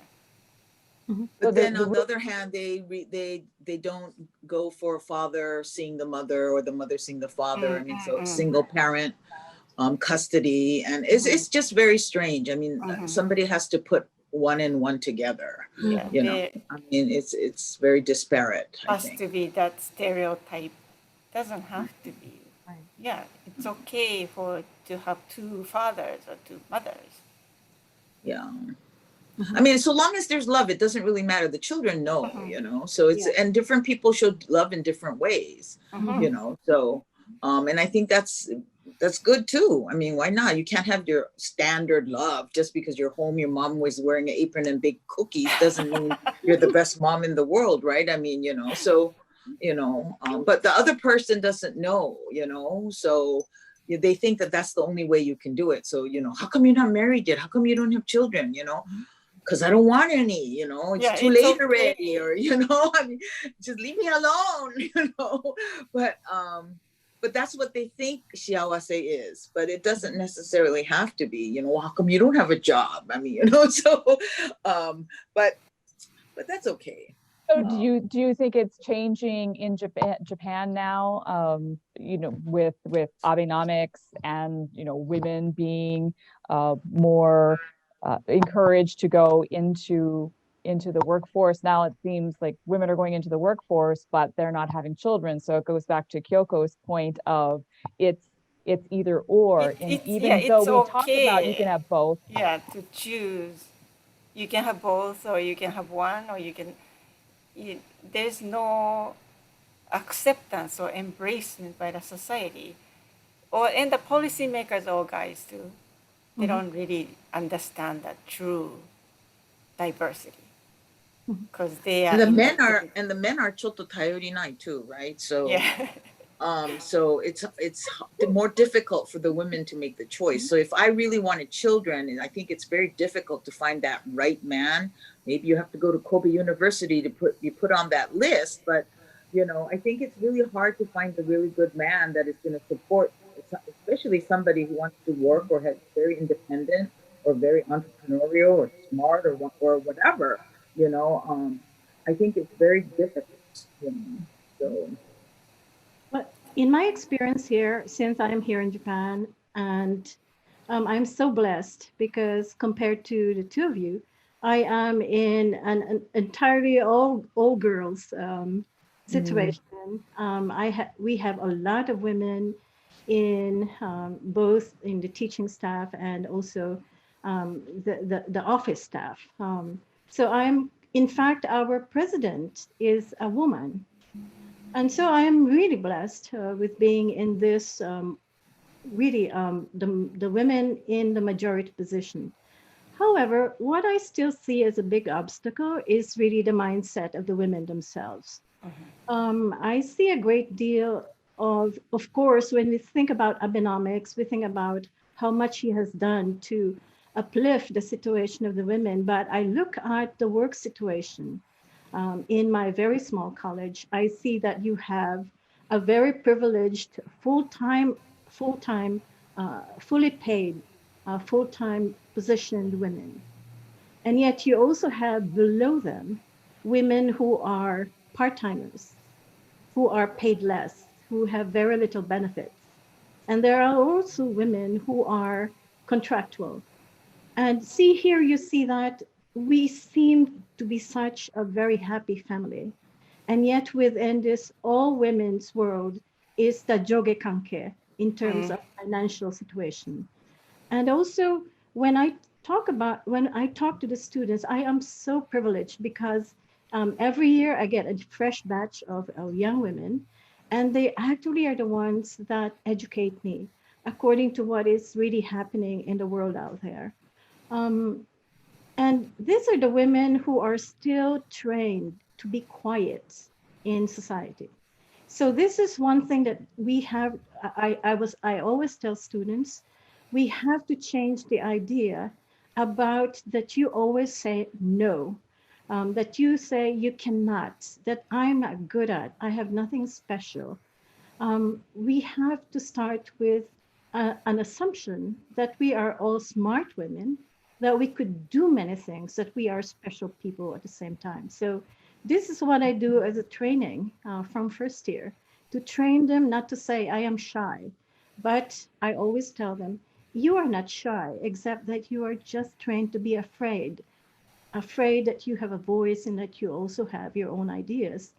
But then on the other hand, they don't go for father seeing the mother or the mother seeing the father. I mean, so single parent custody, and it's just very strange. I mean, somebody has to put one and one together. Yeah, I mean, it's very disparate. Has to be that stereotype. Doesn't have to be. Right. Yeah, it's okay to have 2 fathers or 2 mothers. Yeah. I mean, so long as there's love, it doesn't really matter. The children know, so it's, and different people show love in different ways, so, and I think that's good too. I mean, why not? You can't have your standard love just because you're home, your mom was wearing an apron and big cookies doesn't mean you're the best mom in the world, right? I mean, so, but the other person doesn't know, so they think that that's the only way you can do it. So, how come you're not married yet? How come you don't have children, Because I don't want any, it's too late already, or, I mean, just leave me alone, But but that's what they think shiawase is, but it doesn't necessarily have to be, you know. Well, how come you don't have a job? I mean, you know, so, but that's okay. So do you think it's changing in Japan now, you know, with Abenomics and, you know, women being more encouraged to go into the workforce? Now it seems like women are going into the workforce, but they're not having children. So it goes back to Kyoko's point of it's either or. And even though we talked about you can have both. Yeah, to choose. You can have both, or you can have one, or you can. There's no acceptance or embracement by the society, and the policymakers or guys too. They don't really understand that true diversity, because they are. And the men are choto tayorinai too, right? So yeah. So it's more difficult for the women to make the choice. So if I really wanted children, and I think it's very difficult to find that right man. Maybe you have to go to Kobe University to be put on that list. But, you know, I think it's really hard to find a really good man that is going to support, especially somebody who wants to work or has very independent or very entrepreneurial or smart or whatever. You know, I think it's very difficult. You know, so. But in my experience here, since I'm here in Japan, and I'm so blessed because compared to the two of you, I am in an entirely all girls situation. We have a lot of women in both in the teaching staff and also the office staff. So in fact, our president is a woman. And so I am really blessed with being in this, the women in the majority position. However, what I still see as a big obstacle is really the mindset of the women themselves. I see a great deal of course, when we think about Abenomics, we think about how much he has done to uplift the situation of the women. But I look at the work situation. In my very small college, I see that you have a very privileged full-time, fully paid, full-time positioned women. And yet you also have below them women who are part-timers, who are paid less, who have very little benefits. And there are also women who are contractual. And see here, you see that we seem to be such a very happy family. And yet within this all women's world is the joge kanke in terms of financial situation. And also when I talk to the students, I am so privileged because every year I get a fresh batch of young women, and they actually are the ones that educate me according to what is really happening in the world out there. And these are the women who are still trained to be quiet in society. So this is one thing that we have, I always tell students, we have to change the idea about that you always say no, that you say you cannot, that I'm not good at, I have nothing special. We have to start with an assumption that we are all smart women, that we could do many things, that we are special people at the same time. So this is what I do as a training from first year, to train them not to say I am shy, but I always tell them, you are not shy, except that you are just trained to be afraid that you have a voice and that you also have your own ideas,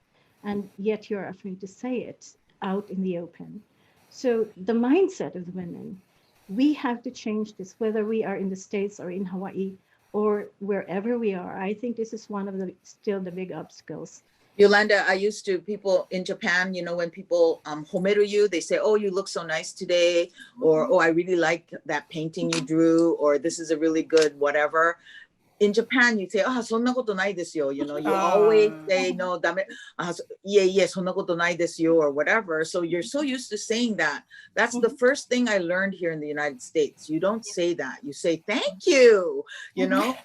and yet you're afraid to say it out in the open. So the mindset of the women, we have to change this, whether we are in the States or in Hawaii or wherever we are. I think this is one of still the big obstacles. Yolanda, people in Japan, you know, when people homeru you, they say, oh, you look so nice today, or, oh, I really like that painting you drew, or this is a really good whatever. In Japan, you say, ah, そんなことないですよ. You know, you always say, no, ダメ. Yeah, そんなことないですよ, or whatever. So you're so used to saying that. That's the first thing I learned here in the United States. You don't say that. You say, thank you, you know.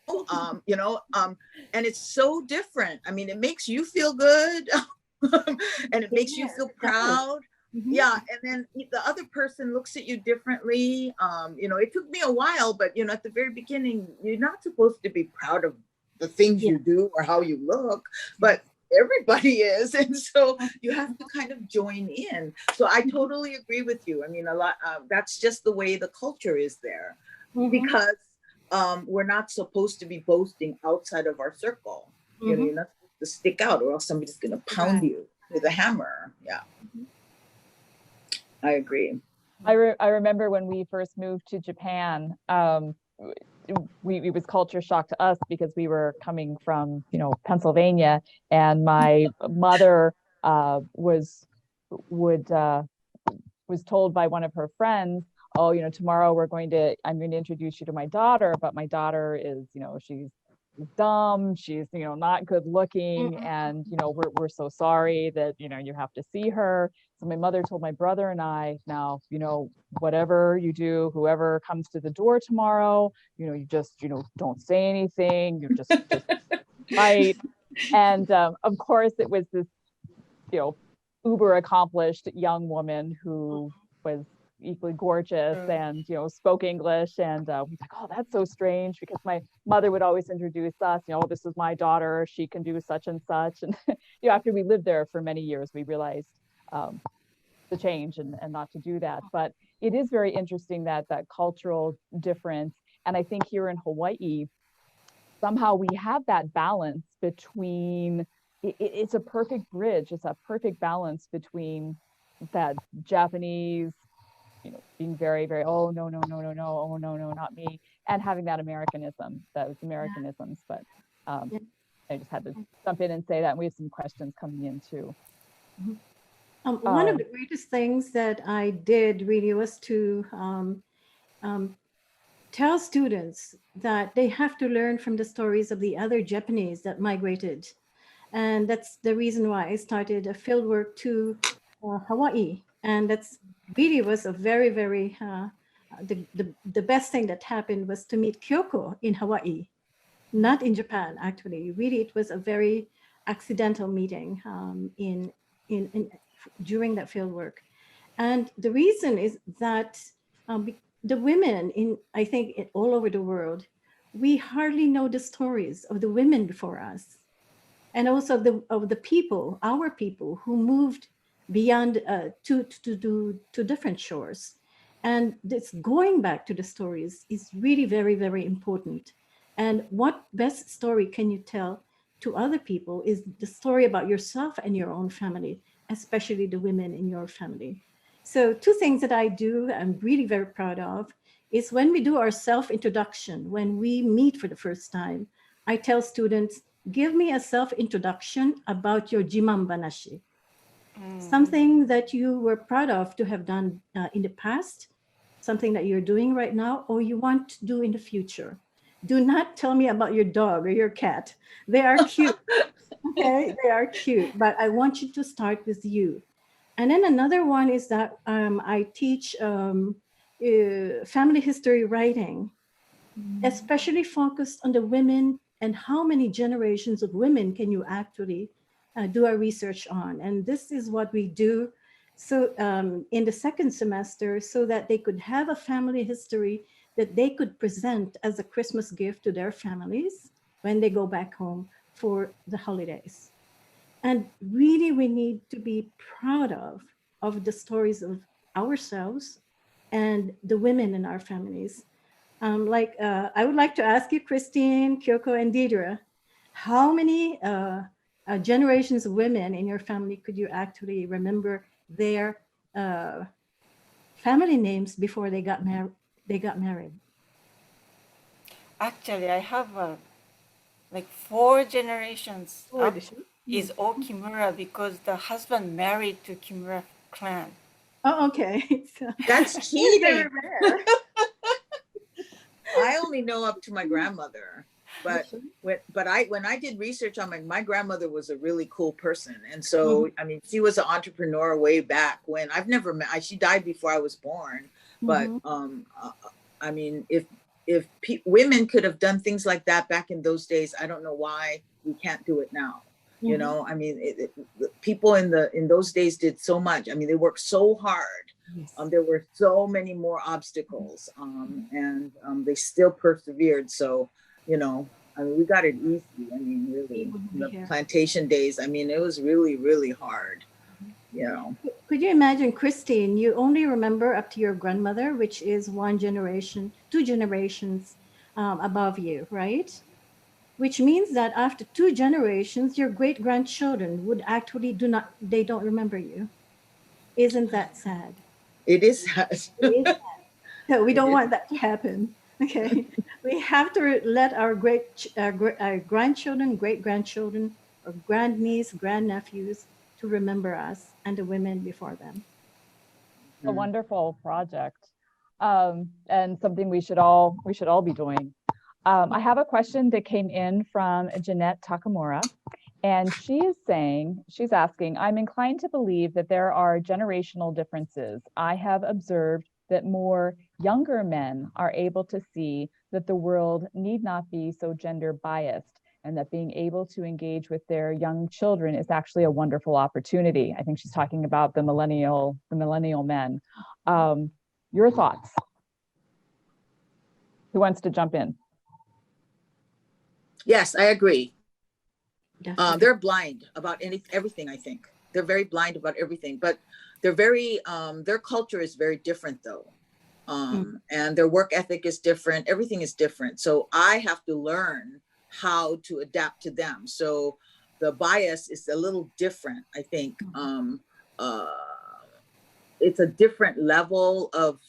And it's so different. I mean, it makes you feel good and it makes you feel proud. Yeah, and then the other person looks at you differently. It took me a while, but at the very beginning, you're not supposed to be proud of the things you do or how you look, but everybody is, and so you have to kind of join in. So I totally agree with you. I mean, a lot. That's just the way the culture is there, because we're not supposed to be boasting outside of our circle. You're not supposed to stick out, or else somebody's going to pound you with a hammer. Yeah. I agree. I remember when we first moved to Japan, it was culture shock to us because we were coming from, Pennsylvania, and my mother was told by one of her friends, oh, tomorrow I'm going to introduce you to my daughter, but my daughter is, she's dumb, she's not good looking, and we're so sorry that you have to see her. So my mother told my brother and I, now whatever you do, whoever comes to the door tomorrow, you just don't say anything, you just fight. And of course it was this uber accomplished young woman who was equally gorgeous and spoke English, and we like, oh, that's so strange, because my mother would always introduce us, this is my daughter, she can do such and such. And after we lived there for many years, we realized the change and not to do that. But it is very interesting that cultural difference, and I think here in Hawaii somehow we have that balance between it's a perfect bridge, it's a perfect balance between that Japanese being very, very, oh, no, no, no, no, no, oh, no, no, not me, and having that those Americanisms. But I just had to jump in and say that, and we have some questions coming in too. One of the greatest things that I did really was to tell students that they have to learn from the stories of the other Japanese that migrated. And that's the reason why I started a fieldwork to Hawaii. And that's really was a very, very, the best thing that happened was to meet Kyoko in Hawaii, not in Japan, actually. Really, it was a very accidental meeting during that fieldwork. And the reason is that the women I think all over the world, we hardly know the stories of the women before us, and also of the people, our people who moved beyond to different shores. And this going back to the stories is really very, very important. And what best story can you tell to other people is the story about yourself and your own family, especially the women in your family. So two things that I do, I'm really very proud of, is when we do our self-introduction, when we meet for the first time, I tell students, give me a self-introduction about your jiman banashi, something that you were proud of to have done in the past, something that you're doing right now, or you want to do in the future. Do not tell me about your dog or your cat. They are cute. Okay, they are cute, but I want you to start with you. And then another one is that I teach family history writing, especially focused on the women and how many generations of women can you actually do a research on. And this is what we do. So in the second semester, so that they could have a family history that they could present as a Christmas gift to their families when they go back home for the holidays. And really, we need to be proud of the stories of ourselves and the women in our families. I would like to ask you, Christine, Kyoko, and Deidre, how many generations of women in your family could you actually remember their family names before they got married? Actually, I have like 4 generations up is all Kimura, because the husband married to Kimura clan. Oh, okay. So, that's cheating. I only know up to my grandmother, but when I did research on my grandmother was a really cool person, and so I mean, she was an entrepreneur way back when. I've never met. She died before I was born, but I mean, if women could have done things like that back in those days, I don't know why we can't do it now. You know, I mean, the people in those days did so much. I mean, they worked so hard. Yes. There were so many more obstacles, and they still persevered. So, you know, I mean, we got it easy. I mean, really, in the plantation days, I mean, it was really, really hard, you know. Could you imagine, Christine, you only remember up to your grandmother, which is one generation, two generations above you, right? Which means that after two generations, your great grandchildren would actually they don't remember you. Isn't that sad? It is sad. It is sad. So we don't want that to happen. Okay, we have to let our grandchildren, great grandchildren, or grandniece, grandnephews to remember us and the women before them. A wonderful project, and something we should all be doing. I have a question that came in from Jeanette Takamura, and she's asking, I'm inclined to believe that there are generational differences. I have observed that more younger men are able to see that the world need not be so gender biased, and that being able to engage with their young children is actually a wonderful opportunity. I think she's talking about the millennial men. Your thoughts? Who wants to jump in? Yes, I agree. They're blind about everything. I think they're very blind about everything, but they're very, their culture is very different though. And their work ethic is different. Everything is different. So I have to learn how to adapt to them. So the bias is a little different, I think. It's a different level of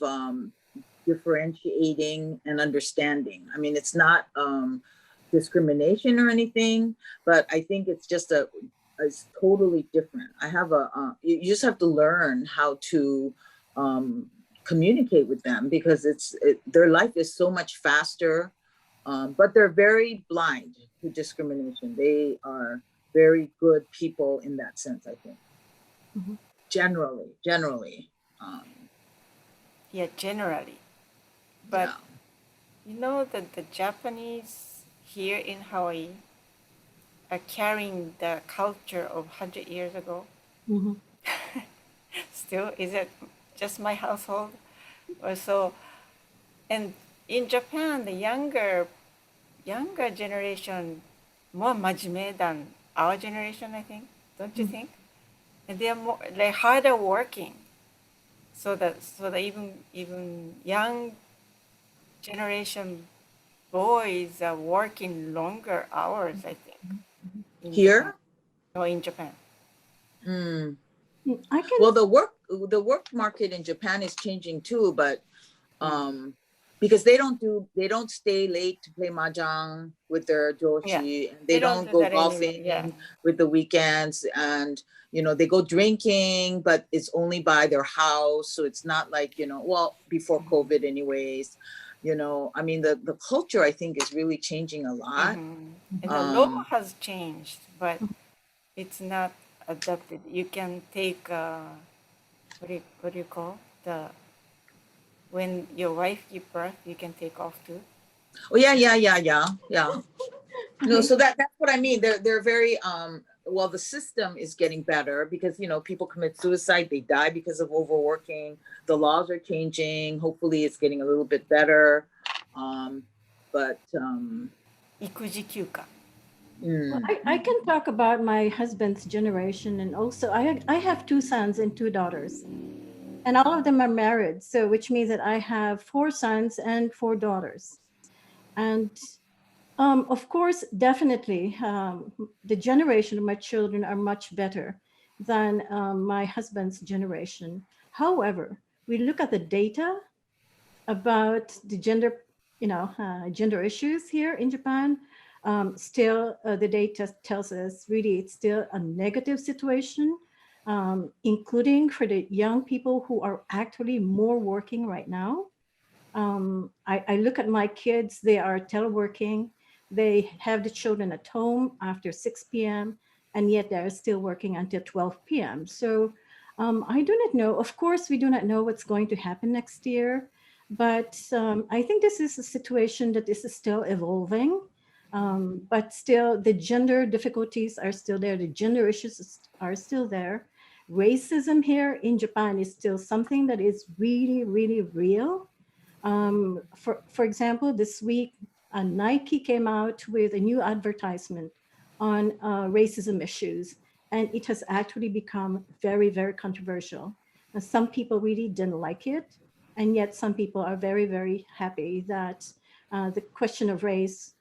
differentiating and understanding. I mean, it's not discrimination or anything, but I think it's just it's totally different. I have you just have to learn how to communicate with them, because their life is so much faster, but they're very blind to discrimination. They are very good people in that sense, I think. Generally. Yeah, generally. But you know that the Japanese here in Hawaii are carrying the culture of 100 years ago. Still, is it just my household or so? And in Japan, the younger generation more majime than our generation, I think. Don't you think? And they're harder working. So that even young generation boys are working longer hours, I think. Here? Or in Japan. Well, the work market in Japan is changing too, but because they don't stay late to play mahjong with their joshi, and they don't go golfing with the weekends, and they go drinking, but it's only by their house, so it's not like before COVID anyways. I mean, the culture, I think, is really changing a lot. And the law has changed, but it's not adopted. You can take what do you call when your wife gives birth, you can take off too. Oh yeah. No, so that's what I mean. They're very well, the system is getting better because people commit suicide, they die because of overworking. The laws are changing. Hopefully it's getting a little bit better. But Ikuji kyuka. Well, I can talk about my husband's generation, and also I have 2 sons and 2 daughters, and all of them are married. So which means that I have 4 sons and 4 daughters. And of course, definitely, the generation of my children are much better than my husband's generation. However, we look at the data about the gender issues here in Japan. Still, the data tells us really it's still a negative situation, including for the young people who are actually more working right now. I look at my kids, they are teleworking. They have the children at home after 6 p.m. and yet they're still working until 12 p.m. So I do not know. Of course, we do not know what's going to happen next year, but I think this is a situation that is still evolving. But still, the gender difficulties are still there. The gender issues are still there. Racism here in Japan is still something that is really, really real. For example, this week, Nike came out with a new advertisement on racism issues, and it has actually become very, very controversial. And some people really didn't like it, and yet some people are very, very happy that the question of race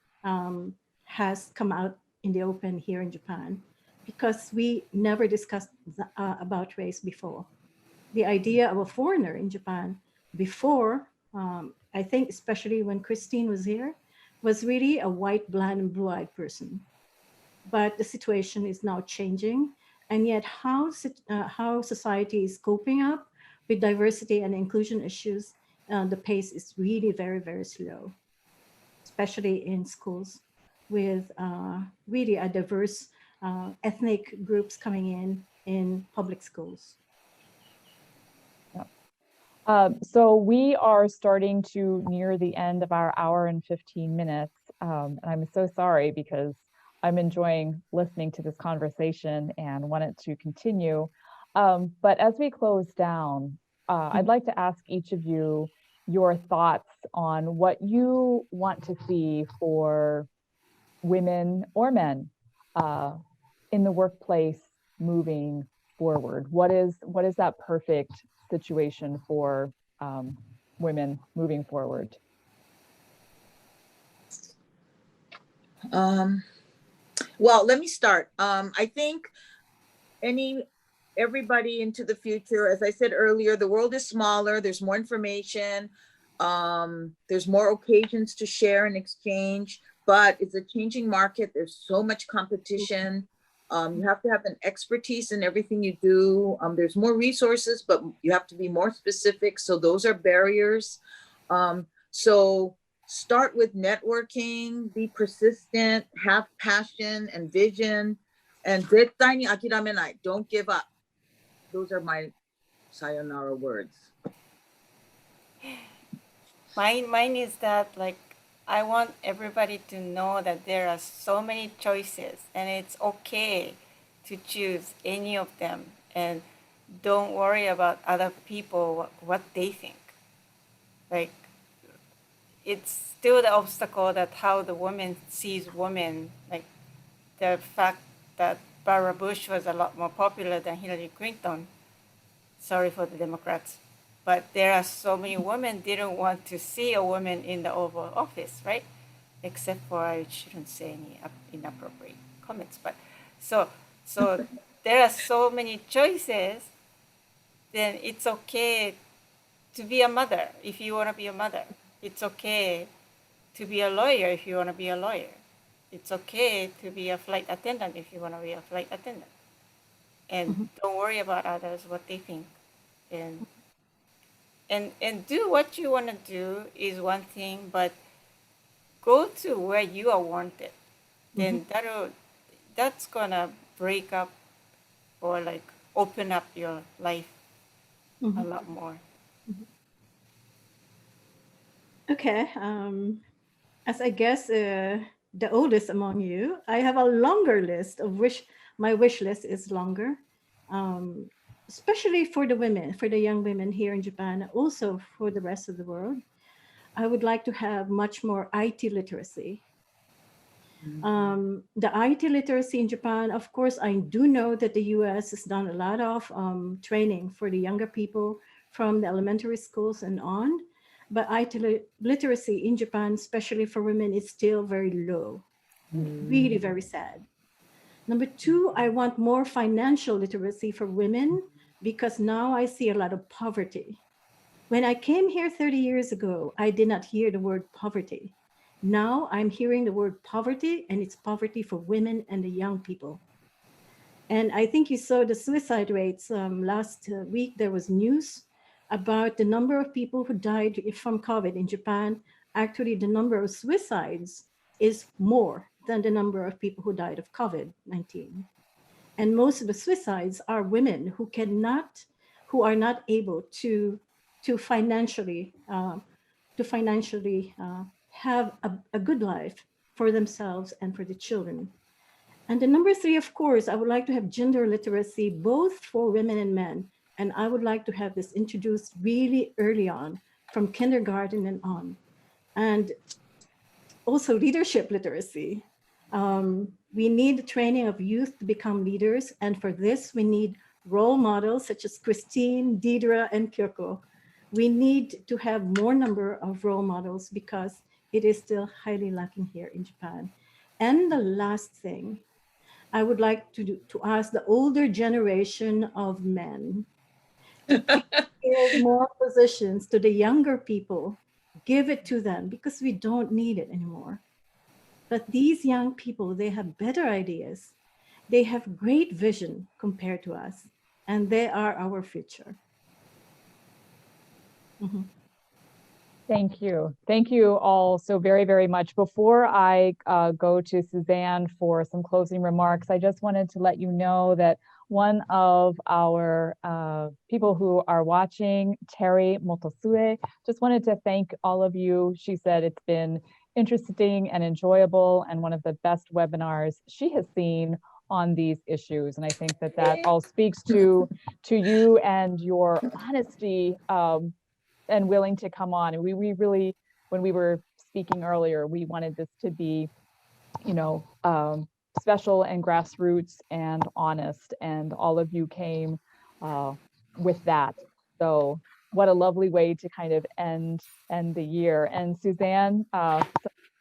has come out in the open here in Japan, because we never discussed about race before. The idea of a foreigner in Japan before, I think especially when Christine was here, was really a white, blonde, and blue-eyed person. But the situation is now changing, and yet how society is coping up with diversity and inclusion issues, the pace is really very, very slow, especially in schools with really a diverse ethnic groups coming in public schools. So we are starting to near the end of our hour and 15 minutes. And I'm so sorry because I'm enjoying listening to this conversation and wanted to continue. But as we close down, I'd like to ask each of you your thoughts on what you want to see for women or men in the workplace moving forward. What is that perfect situation for women moving forward? Well, let me start. I think everybody into the future, as I said earlier, the world is smaller, there's more information, there's more occasions to share and exchange, but it's a changing market. There's so much competition. You have to have an expertise in everything you do. There's more resources, but you have to be more specific. So those are barriers. So start with networking, be persistent, have passion and vision, and 絶対に諦めない. Don't give up. Those are my sayonara words. Mine is that, like, I want everybody to know that there are so many choices and it's okay to choose any of them, and don't worry about other people, what they think. Like, it's still the obstacle that how the woman sees women, like the fact that Barbara Bush was a lot more popular than Hillary Clinton. Sorry for the Democrats. But there are so many women didn't want to see a woman in the Oval Office, right? Except for, I shouldn't say any inappropriate comments. But so there are so many choices. Then it's okay to be a mother if you want to be a mother. It's okay to be a lawyer if you want to be a lawyer. It's okay to be a flight attendant if you want to be a flight attendant. And don't worry about others, what they think. And do what you want to do is one thing, but go to where you are wanted. Then that's gonna break up or like open up your life a lot more. Okay, as I guess the oldest among you, I have a longer list of my wish list is longer. Especially for the women, for the young women here in Japan, also for the rest of the world. I would like to have much more IT literacy. The IT literacy in Japan, of course, I do know that the US has done a lot of training for the younger people from the elementary schools and on, but IT literacy in Japan, especially for women, is still very low. Really very sad. Number two, I want more financial literacy for women, because now I see a lot of poverty. When I came here 30 years ago, I did not hear the word poverty. Now I'm hearing the word poverty, and it's poverty for women and the young people. And I think you saw the suicide rates last week. There was news about the number of people who died from COVID in Japan. Actually, the number of suicides is more than the number of people who died of COVID-19. And most of the suicides are women who are not able to financially have a good life for themselves and for the children. And the number 3, of course, I would like to have gender literacy, both for women and men. And I would like to have this introduced really early on, from kindergarten and on. And also leadership literacy. We need the training of youth to become leaders. And for this, we need role models such as Christine, Deidre, and Kyoko. We need to have more number of role models because it is still highly lacking here in Japan. And the last thing, I would like to ask the older generation of men to give more positions to the younger people, give it to them because we don't need it anymore. But these young people, they have better ideas. They have great vision compared to us, and they are our future. Mm-hmm. Thank you. Thank you all so very, very much. Before I go to Suzanne for some closing remarks, I just wanted to let you know that one of our people who are watching, Terry Motosue, just wanted to thank all of you. She said it's been interesting and enjoyable and one of the best webinars she has seen on these issues. And I think that that all speaks to you and your honesty and willing to come on. And we really, when we were speaking earlier, we wanted this to be, you know, special and grassroots and honest, and all of you came with that. So what a lovely way to kind of end the year. And Suzanne,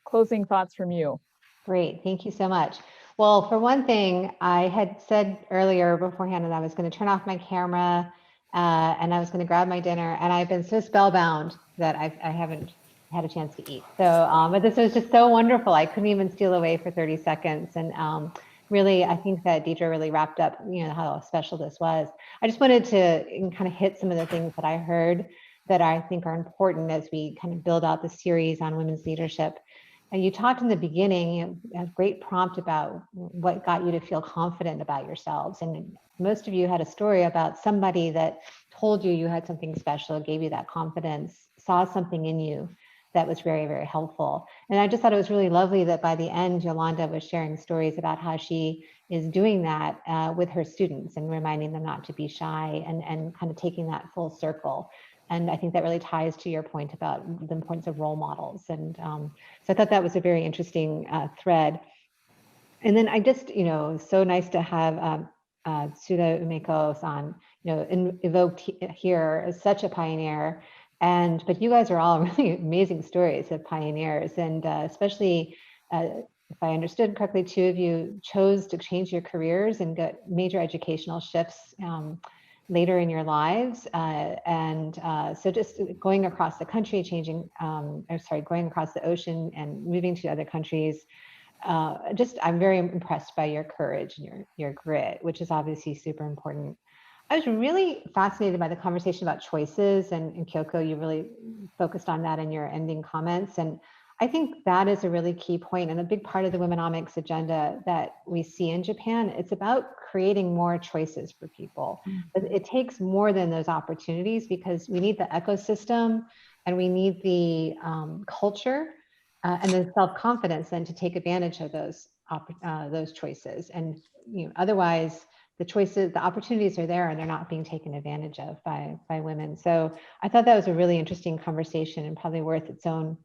closing thoughts from you. Great, thank you so much. Well, for one thing, I had said earlier beforehand that I was going to turn off my camera and I was going to grab my dinner, and I've been so spellbound that I haven't had a chance to eat. So, but this was just so wonderful. I couldn't even steal away for 30 seconds. And really, I think that Deidre really wrapped up, you know, how special this was. I just wanted to kind of hit some of the things that I heard that I think are important as we kind of build out the series on women's leadership. And you talked in the beginning, a great prompt about what got you to feel confident about yourselves. And most of you had a story about somebody that told you you had something special, gave you that confidence, saw something in you that was very, very helpful. And I just thought it was really lovely that by the end, Yolanda was sharing stories about how she is doing that with her students and reminding them not to be shy and kind of taking that full circle. And I think that really ties to your point about the importance of role models. And so I thought that was a very interesting thread. And then I just, you know, so nice to have Tsuda Umeko-san, you know, evoked here as such a pioneer. But you guys are all really amazing stories of pioneers. And especially, if I understood correctly, 2 of you chose to change your careers and get major educational shifts later in your lives. So just going across the country, going across the ocean and moving to other countries, I'm very impressed by your courage and your grit, which is obviously super important. I was really fascinated by the conversation about choices, and Kyoko, you really focused on that in your ending comments. And I think that is a really key point and a big part of the Womenomics agenda that we see in Japan. It's about creating more choices for people. But it takes more than those opportunities, because we need the ecosystem and we need the culture and the self-confidence then to take advantage of those choices. And otherwise, the opportunities are there and they're not being taken advantage of by women. So I thought that was a really interesting conversation and probably worth its own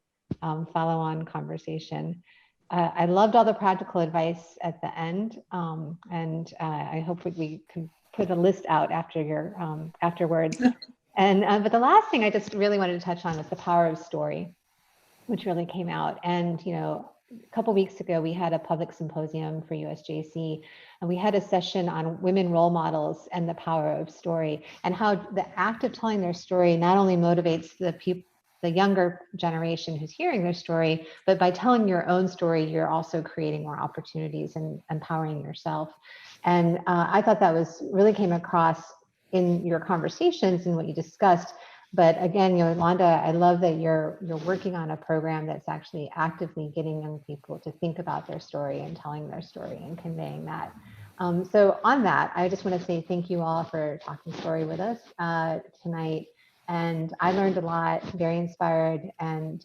follow-on conversation. I loved all the practical advice at the end, and I hope we can put a list out afterwards. But the last thing I just really wanted to touch on was the power of story, which really came out. And a couple weeks ago, we had a public symposium for USJC, and we had a session on women role models and the power of story, and how the act of telling their story not only motivates the younger generation who's hearing their story, but by telling your own story, you're also creating more opportunities and empowering yourself. And I thought that really came across in your conversations and what you discussed. But again, Yolanda, I love that you're working on a program that's actually actively getting young people to think about their story and telling their story and conveying that. So on that, I just want to say thank you all for talking story with us tonight. And I learned a lot, very inspired, and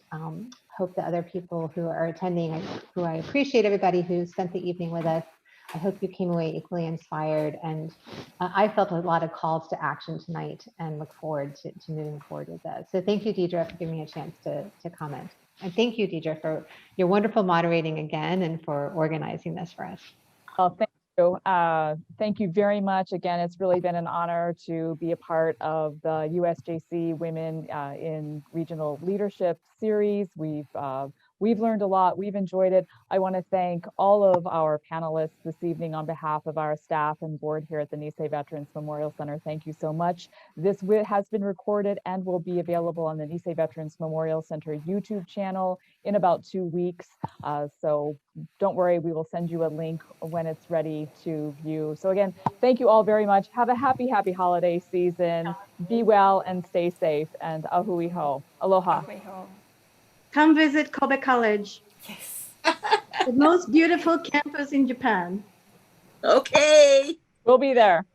hope that other people who are attending, who I appreciate everybody who spent the evening with us, I hope you came away equally inspired. And I felt a lot of calls to action tonight and look forward to moving forward with that. So thank you, Deidre, for giving me a chance to comment. And thank you, Deidre, for your wonderful moderating again and for organizing this for us. Well, thank you. Thank you very much. Again, it's really been an honor to be a part of the USJC Women in Regional Leadership series. We've learned a lot. We've enjoyed it. I want to thank all of our panelists this evening on behalf of our staff and board here at the Nisei Veterans Memorial Center. Thank you so much. This has been recorded and will be available on the Nisei Veterans Memorial Center YouTube channel in about 2 weeks. So don't worry, we will send you a link when it's ready to view. So again, thank you all very much. Have a happy holiday season. Be well and stay safe. And ahui ho. Aloha. Ahui ho. Come visit Kobe College, Yes. the most beautiful campus in Japan. Okay. We'll be there.